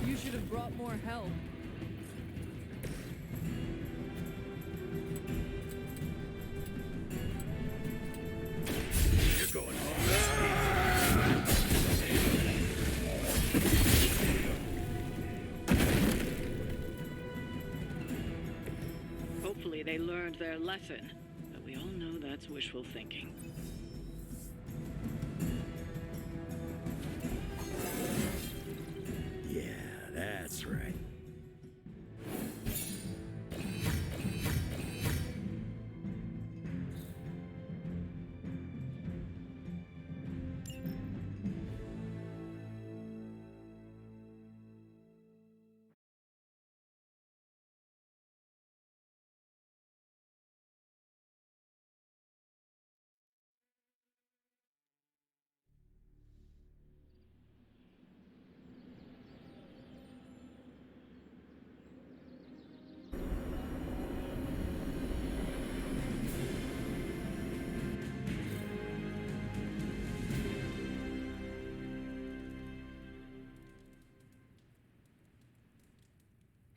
[SPEAKER 9] You should have brought more help.
[SPEAKER 5] You're going home.
[SPEAKER 8] Hopefully they learned their lesson, but we all know that's wishful thinking.
[SPEAKER 5] Yeah, that's right.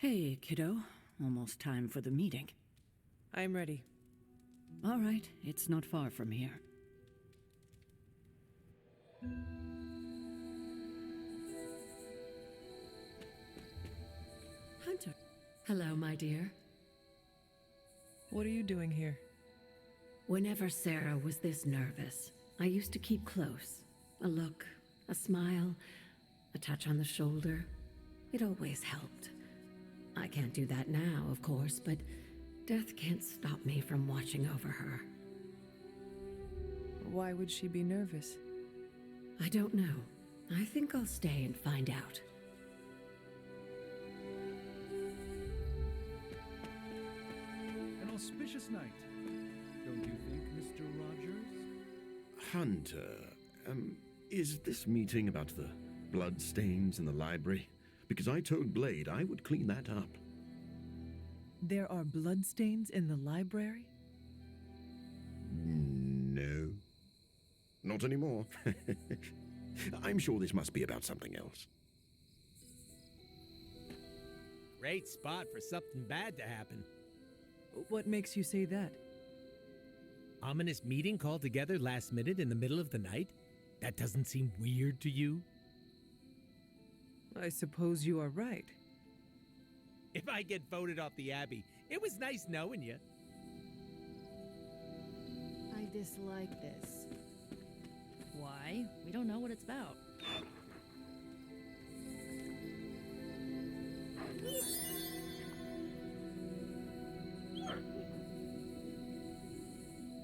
[SPEAKER 4] Hey, kiddo. Almost time for the meeting.
[SPEAKER 9] I'm ready.
[SPEAKER 4] All right, it's not far from here.
[SPEAKER 15] Hunter. Hello, my dear.
[SPEAKER 9] What are you doing here?
[SPEAKER 15] Whenever Sarah was this nervous, I used to keep close. A look, a smile, a touch on the shoulder. It always helped. I can't do that now, of course, but death can't stop me from watching over her.
[SPEAKER 9] Why would she be nervous?
[SPEAKER 15] I don't know. I think I'll stay and find out.
[SPEAKER 2] An auspicious night, don't you think, Mr. Rogers?
[SPEAKER 10] Hunter, is this meeting about the bloodstains in the library? Because I told Blade I would clean that up.
[SPEAKER 9] There are bloodstains in the library?
[SPEAKER 10] No. Not anymore. I'm sure this must be about something else.
[SPEAKER 7] Great spot for something bad to happen.
[SPEAKER 9] What makes you say that?
[SPEAKER 7] Ominous meeting called together last minute in the middle of the night? That doesn't seem weird to you?
[SPEAKER 9] I suppose you are right.
[SPEAKER 7] If I get voted off the Abbey, it was nice knowing you.
[SPEAKER 11] I dislike this.
[SPEAKER 13] Why? We don't know what it's about.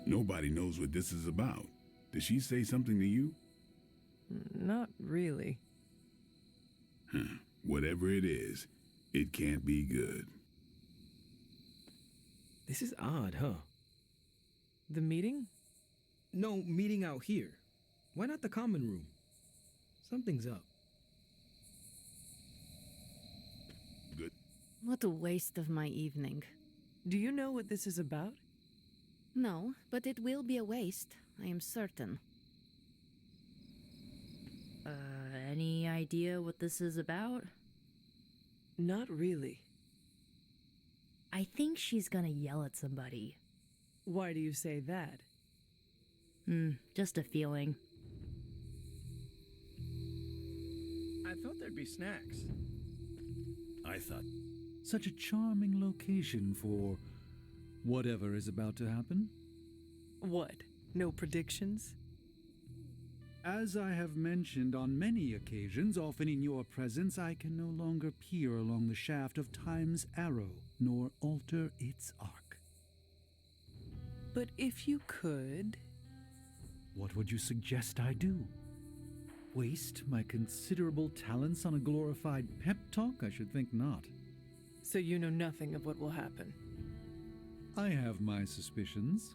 [SPEAKER 6] Nobody knows what this is about. Did she say something to you?
[SPEAKER 9] Not really.
[SPEAKER 6] Whatever it is, it can't be good.
[SPEAKER 14] This is odd, huh?
[SPEAKER 9] The meeting?
[SPEAKER 14] No, meeting out here. Why not the common room? Something's up.
[SPEAKER 6] Good.
[SPEAKER 11] What a waste of my evening.
[SPEAKER 9] Do you know what this is about?
[SPEAKER 11] No, but it will be a waste, I am certain.
[SPEAKER 13] Any idea what this is about?
[SPEAKER 9] Not really.
[SPEAKER 13] I think she's gonna yell at somebody.
[SPEAKER 9] Why do you say that?
[SPEAKER 13] Just a feeling.
[SPEAKER 1] I thought there'd be snacks.
[SPEAKER 5] I thought.
[SPEAKER 2] Such a charming location for whatever is about to happen.
[SPEAKER 9] What? No predictions?
[SPEAKER 2] As I have mentioned on many occasions, often in your presence, I can no longer peer along the shaft of time's arrow, nor alter its arc.
[SPEAKER 9] But if you could...
[SPEAKER 2] What would you suggest I do? Waste my considerable talents on a glorified pep talk? I should think not.
[SPEAKER 9] So you know nothing of what will happen?
[SPEAKER 2] I have my suspicions.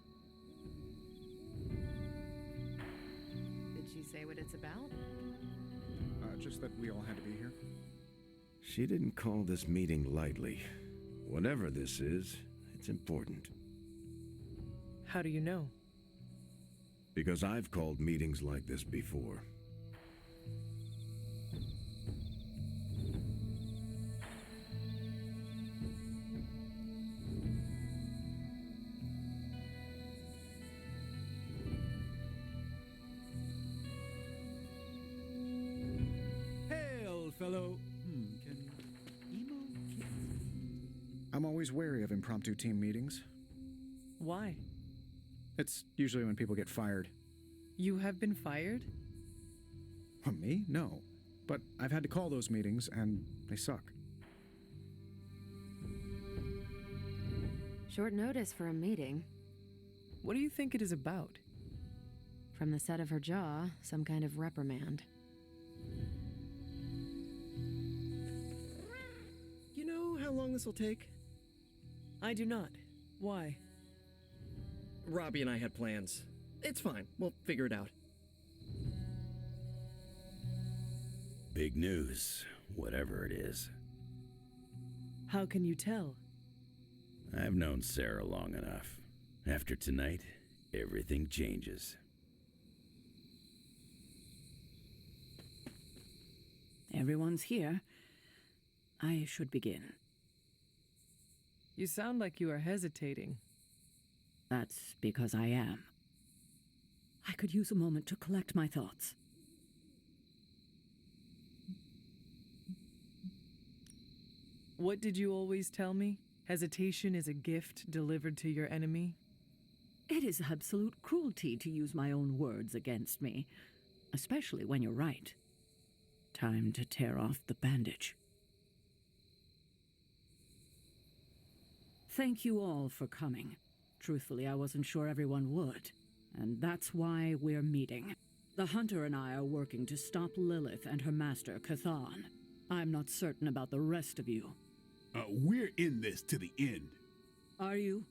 [SPEAKER 15] Did she say what it's about?
[SPEAKER 3] Just that we all had to be here.
[SPEAKER 10] She didn't call this meeting lightly. Whatever this is, it's important.
[SPEAKER 9] How do you know?
[SPEAKER 10] Because I've called meetings like this before.
[SPEAKER 2] Hail, fellow.
[SPEAKER 3] I'm always wary of impromptu team meetings.
[SPEAKER 9] Why?
[SPEAKER 3] It's usually when people get fired.
[SPEAKER 9] You have been fired?
[SPEAKER 3] Me? No. But I've had to call those meetings, and they suck.
[SPEAKER 15] Short notice for a meeting.
[SPEAKER 9] What do you think it is about?
[SPEAKER 15] From the set of her jaw, some kind of reprimand.
[SPEAKER 1] You know how long this will take?
[SPEAKER 9] I do not. Why?
[SPEAKER 1] Robbie and I had plans. It's fine. We'll figure it out.
[SPEAKER 5] Big news, whatever it is.
[SPEAKER 9] How can you tell?
[SPEAKER 5] I've known Sarah long enough. After tonight, everything changes.
[SPEAKER 4] Everyone's here. I should begin.
[SPEAKER 9] You sound like you are hesitating.
[SPEAKER 4] That's because I am. I could use a moment to collect my thoughts.
[SPEAKER 9] What did you always tell me? Hesitation is a gift delivered to your enemy?
[SPEAKER 4] It is absolute cruelty to use my own words against me, especially when you're right. Time to tear off the bandage. Thank you all for coming. Truthfully, I wasn't sure everyone would, and that's why we're meeting. The Hunter and I are working to stop Lilith and her master, Cathan. I'm not certain about the rest of you.
[SPEAKER 16] We're in this to the end.
[SPEAKER 4] Are you?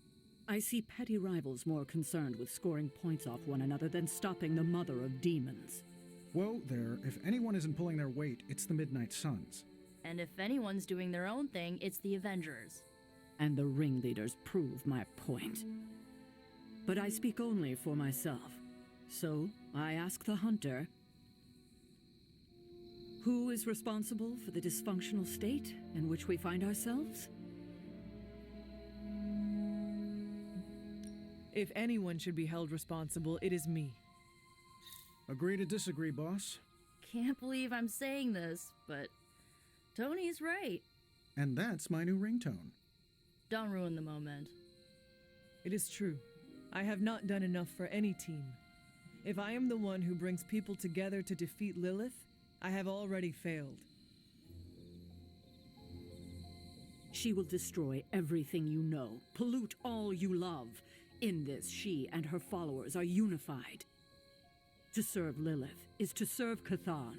[SPEAKER 4] I see petty rivals more concerned with scoring points off one another than stopping the mother of demons.
[SPEAKER 3] Whoa there, if anyone isn't pulling their weight, it's the Midnight Suns.
[SPEAKER 13] And if anyone's doing their own thing, it's the Avengers.
[SPEAKER 4] And the ringleaders prove my point. But I speak only for myself. So, I ask the Hunter, who is responsible for the dysfunctional state in which we find ourselves?
[SPEAKER 9] If anyone should be held responsible, it is me.
[SPEAKER 3] Agree to disagree, boss.
[SPEAKER 13] Can't believe I'm saying this, but Tony's right.
[SPEAKER 3] And that's my new ringtone.
[SPEAKER 13] Don't ruin the moment.
[SPEAKER 9] It is true. I have not done enough for any team. If I am the one who brings people together to defeat Lilith, I have already failed.
[SPEAKER 4] She will destroy everything you know, pollute all you love. In this, she and her followers are unified. To serve Lilith is to serve Cathan.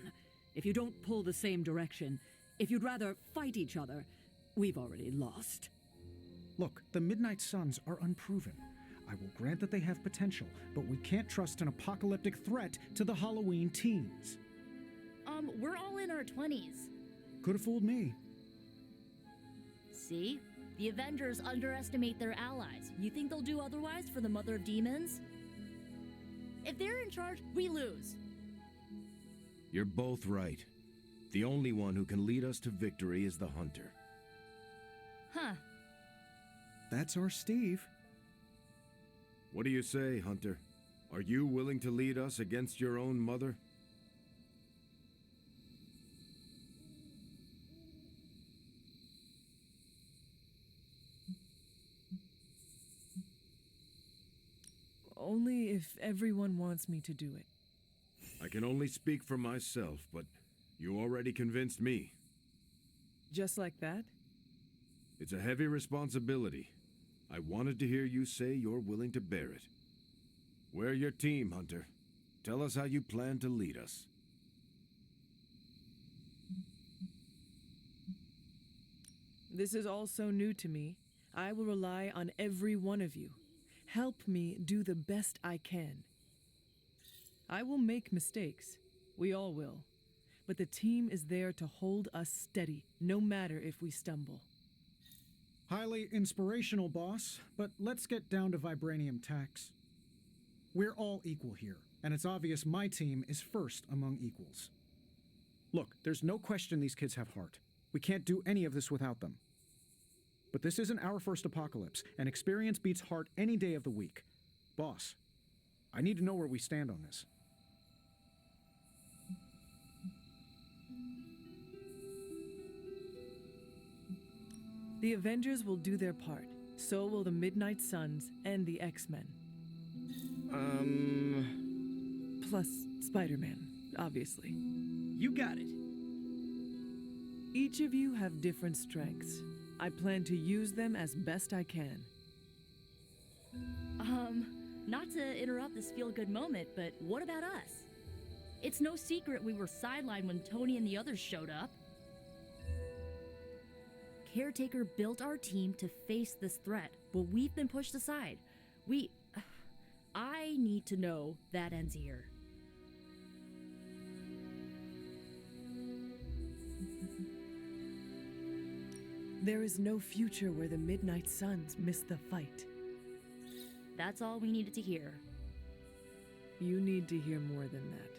[SPEAKER 4] If you don't pull the same direction, if you'd rather fight each other, we've already lost.
[SPEAKER 3] Look, the Midnight Suns are unproven. I will grant that they have potential, but we can't trust an apocalyptic threat to the Halloween teens.
[SPEAKER 13] We're all in our 20s.
[SPEAKER 3] Could have fooled me.
[SPEAKER 13] See? The Avengers underestimate their allies. You think they'll do otherwise for the Mother of Demons? If they're in charge, we lose.
[SPEAKER 10] You're both right. The only one who can lead us to victory is the Hunter.
[SPEAKER 13] Huh.
[SPEAKER 3] That's our Steve.
[SPEAKER 10] What do you say, Hunter? Are you willing to lead us against your own mother?
[SPEAKER 9] Only if everyone wants me to do it.
[SPEAKER 10] I can only speak for myself, but you already convinced me.
[SPEAKER 9] Just like that?
[SPEAKER 10] It's a heavy responsibility. I wanted to hear you say you're willing to bear it. We're your team, Hunter. Tell us how you plan to lead us.
[SPEAKER 9] This is all so new to me. I will rely on every one of you. Help me do the best I can. I will make mistakes. We all will. But the team is there to hold us steady, no matter if we stumble.
[SPEAKER 3] Highly inspirational, boss, but let's get down to vibranium tax. We're all equal here, and it's obvious my team is first among equals. Look, there's no question these kids have heart. We can't do any of this without them. But this isn't our first apocalypse, and experience beats heart any day of the week. Boss, I need to know where we stand on this.
[SPEAKER 9] The Avengers will do their part. So will the Midnight Suns and the X-Men. Plus Spider-Man, obviously.
[SPEAKER 1] You got it.
[SPEAKER 9] Each of you have different strengths. I plan to use them as best I can.
[SPEAKER 13] Not to interrupt this feel-good moment, but what about us? It's no secret we were sidelined when Tony and the others showed up. Caretaker built our team to face this threat, but we've been pushed aside. I need to know that ends here.
[SPEAKER 9] There is no future where the Midnight Suns miss the fight.
[SPEAKER 13] That's all we needed to hear.
[SPEAKER 9] You need to hear more than that.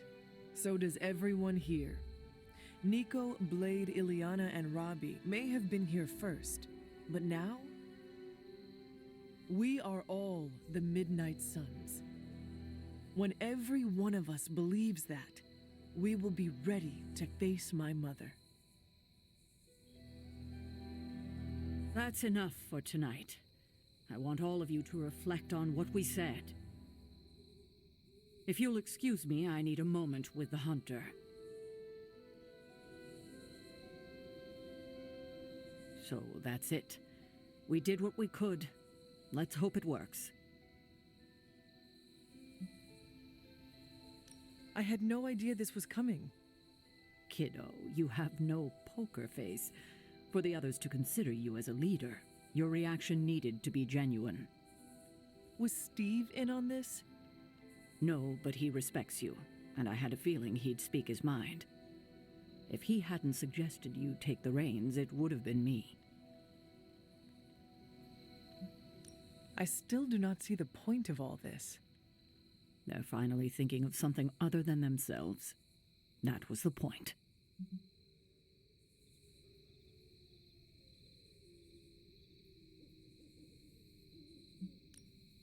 [SPEAKER 9] So does everyone here. Nico, Blade, Ileana, and Robbie may have been here first, but now We are all the Midnight Suns. When every one of us believes that, we will be ready to face my mother.
[SPEAKER 4] That's enough for tonight. I want all of you to reflect on what we said. If you'll excuse me, I need a moment with the hunter. So that's it. We did what we could. Let's hope it works.
[SPEAKER 9] I had no idea this was coming.
[SPEAKER 4] Kiddo, you have no poker face. For the others to consider you as a leader, your reaction needed to be genuine.
[SPEAKER 9] Was Steve in on this?
[SPEAKER 4] No, but he respects you, and I had a feeling he'd speak his mind. If he hadn't suggested you take the reins, it would have been me.
[SPEAKER 9] I still do not see the point of all this.
[SPEAKER 4] They're finally thinking of something other than themselves. That was the point.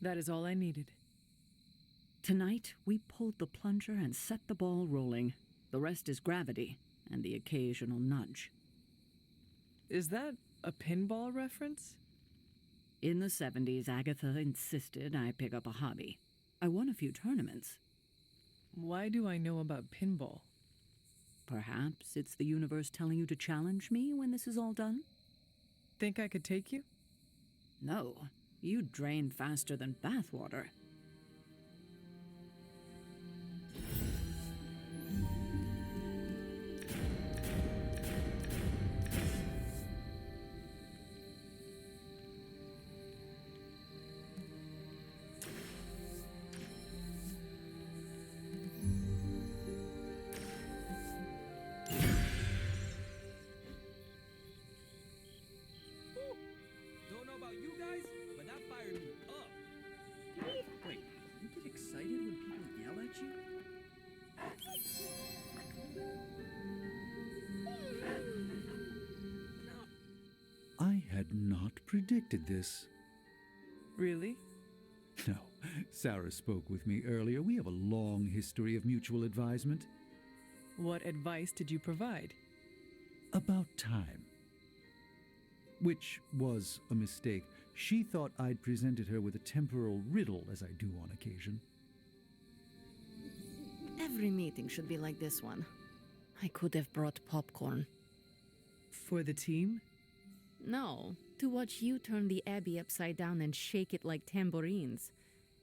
[SPEAKER 9] That is all I needed.
[SPEAKER 4] Tonight, we pulled the plunger and set the ball rolling. The rest is gravity and the occasional nudge.
[SPEAKER 9] Is that a pinball reference?
[SPEAKER 4] In the 70s, Agatha insisted I pick up a hobby. I won a few tournaments.
[SPEAKER 9] Why do I know about pinball?
[SPEAKER 4] Perhaps it's the universe telling you to challenge me when this is all done?
[SPEAKER 9] Think I could take you?
[SPEAKER 4] No. You drain faster than bathwater.
[SPEAKER 14] Don't know about you guys, but that fired me up.
[SPEAKER 1] Wait, you get excited when people yell at you?
[SPEAKER 2] I had not predicted this.
[SPEAKER 9] Really?
[SPEAKER 2] No. Sarah spoke with me earlier. We have a long history of mutual advisement.
[SPEAKER 9] What advice did you provide?
[SPEAKER 2] About time. Which was a mistake. She thought I'd presented her with a temporal riddle, as I do on occasion.
[SPEAKER 11] Every meeting should be like this one. I could have brought popcorn.
[SPEAKER 9] For the team?
[SPEAKER 11] No, to watch you turn the Abbey upside down and shake it like tambourines.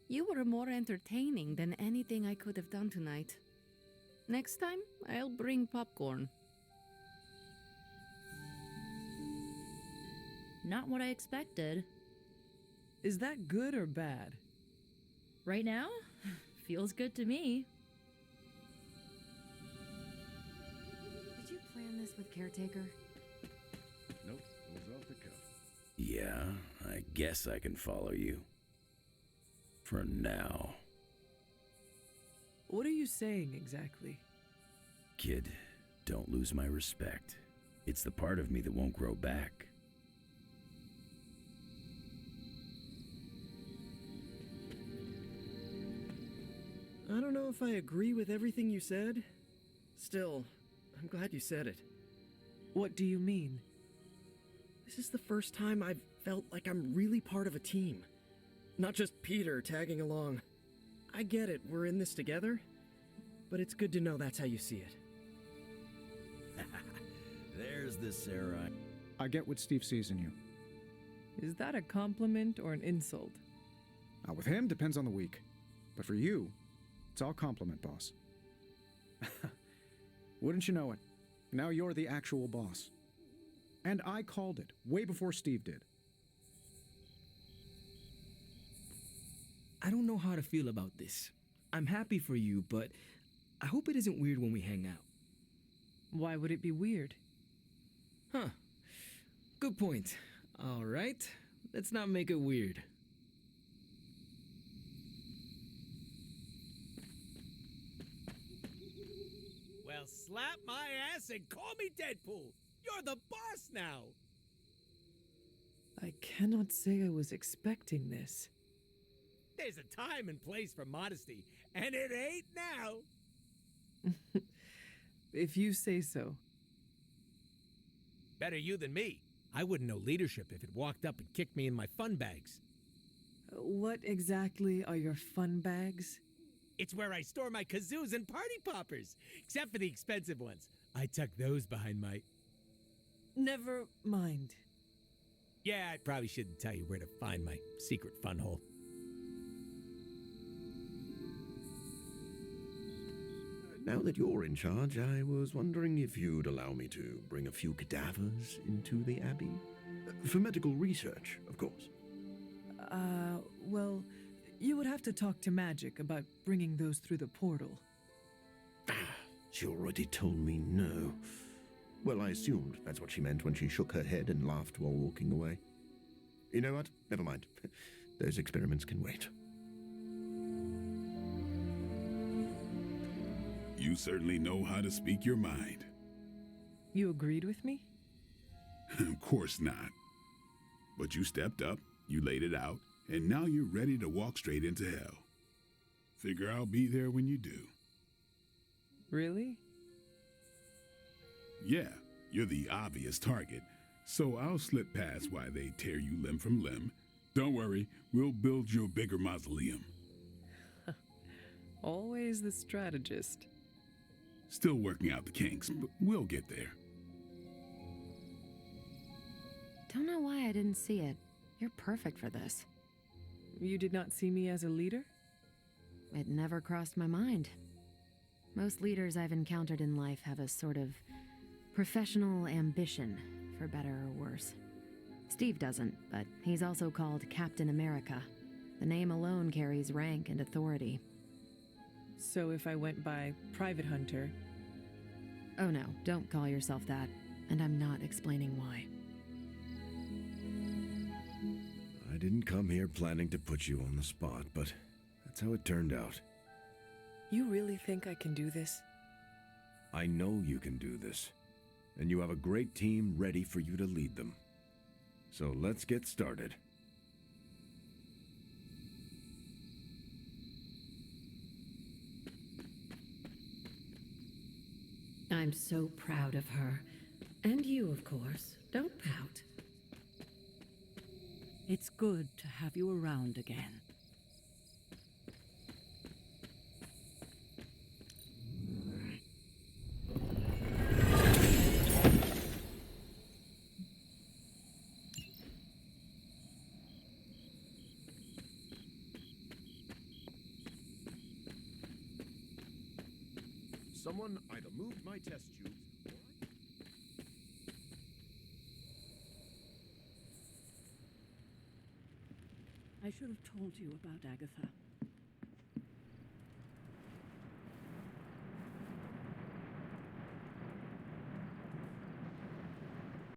[SPEAKER 11] You were more entertaining than anything I could have done tonight. Next time, I'll bring popcorn.
[SPEAKER 13] Not what I expected.
[SPEAKER 9] Is that good or bad?
[SPEAKER 13] Right now? Feels good to me.
[SPEAKER 15] Did you plan this with Caretaker?
[SPEAKER 10] Nope, it was off the cuff.
[SPEAKER 5] Yeah, I guess I can follow you. For now.
[SPEAKER 9] What are you saying exactly?
[SPEAKER 5] Kid, don't lose my respect. It's the part of me that won't grow back.
[SPEAKER 1] I don't know if I agree with everything you said. Still, I'm glad you said it.
[SPEAKER 9] What do you mean?
[SPEAKER 1] This is the first time I've felt like I'm really part of a team. Not just Peter tagging along. I get it, we're in this together. But it's good to know that's how you see it.
[SPEAKER 5] There's the Sarah.
[SPEAKER 3] I get what Steve sees in you.
[SPEAKER 9] Is that a compliment or an insult?
[SPEAKER 3] With him, depends on the week. But for you, it's all compliment, boss. Wouldn't you know it? Now you're the actual boss. And I called it, way before Steve did.
[SPEAKER 14] I don't know how to feel about this. I'm happy for you, but I hope it isn't weird when we hang out.
[SPEAKER 9] Why would it be weird?
[SPEAKER 14] Huh. Good point. All right. Let's not make it weird. Well, slap my ass and call me Deadpool. You're the boss now.
[SPEAKER 9] I cannot say I was expecting this.
[SPEAKER 7] There's a time and place for modesty, and it ain't now.
[SPEAKER 9] If you say so.
[SPEAKER 7] Better you than me. I wouldn't know leadership if it walked up and kicked me in my fun bags.
[SPEAKER 9] What exactly are your fun bags?
[SPEAKER 7] It's where I store my kazoos and party poppers, except for the expensive ones. I tuck those behind my...
[SPEAKER 9] Never mind.
[SPEAKER 7] Yeah, I probably shouldn't tell you where to find my secret fun hole.
[SPEAKER 17] Now that you're in charge, I was wondering if you'd allow me to bring a few cadavers into the Abbey. For medical research, of course.
[SPEAKER 9] Well, you would have to talk to Magic about bringing those through the portal.
[SPEAKER 17] She already told me no. Well, I assumed that's what she meant when she shook her head and laughed while walking away. You know what? Never mind. Those experiments can wait.
[SPEAKER 16] You certainly know how to speak your mind.
[SPEAKER 9] You agreed with me?
[SPEAKER 16] Of course not. But you stepped up, you laid it out, and now you're ready to walk straight into hell. Figure I'll be there when you do.
[SPEAKER 9] Really?
[SPEAKER 16] Yeah, you're the obvious target, so I'll slip past why they tear you limb from limb. Don't worry, we'll build you a bigger mausoleum.
[SPEAKER 9] Always the strategist.
[SPEAKER 16] Still working out the kinks, but we'll get there.
[SPEAKER 15] Don't know why I didn't see it. You're perfect for this.
[SPEAKER 9] You did not see me as a leader?
[SPEAKER 15] It never crossed my mind. Most leaders I've encountered in life have a sort of professional ambition, for better or worse. Steve doesn't, but he's also called Captain America. The name alone carries rank and authority.
[SPEAKER 9] So if I went by Private Hunter...
[SPEAKER 15] Oh no, don't call yourself that. And I'm not explaining why.
[SPEAKER 10] I didn't come here planning to put you on the spot, but that's how it turned out.
[SPEAKER 9] You really think I can do this?
[SPEAKER 10] I know you can do this, and you have a great team ready for you to lead them. So let's get started.
[SPEAKER 15] I'm so proud of her. And you, of course. Don't pout.
[SPEAKER 4] It's good to have you around again.
[SPEAKER 17] Someone either moved my test tubes or
[SPEAKER 4] I should have told you about Agatha.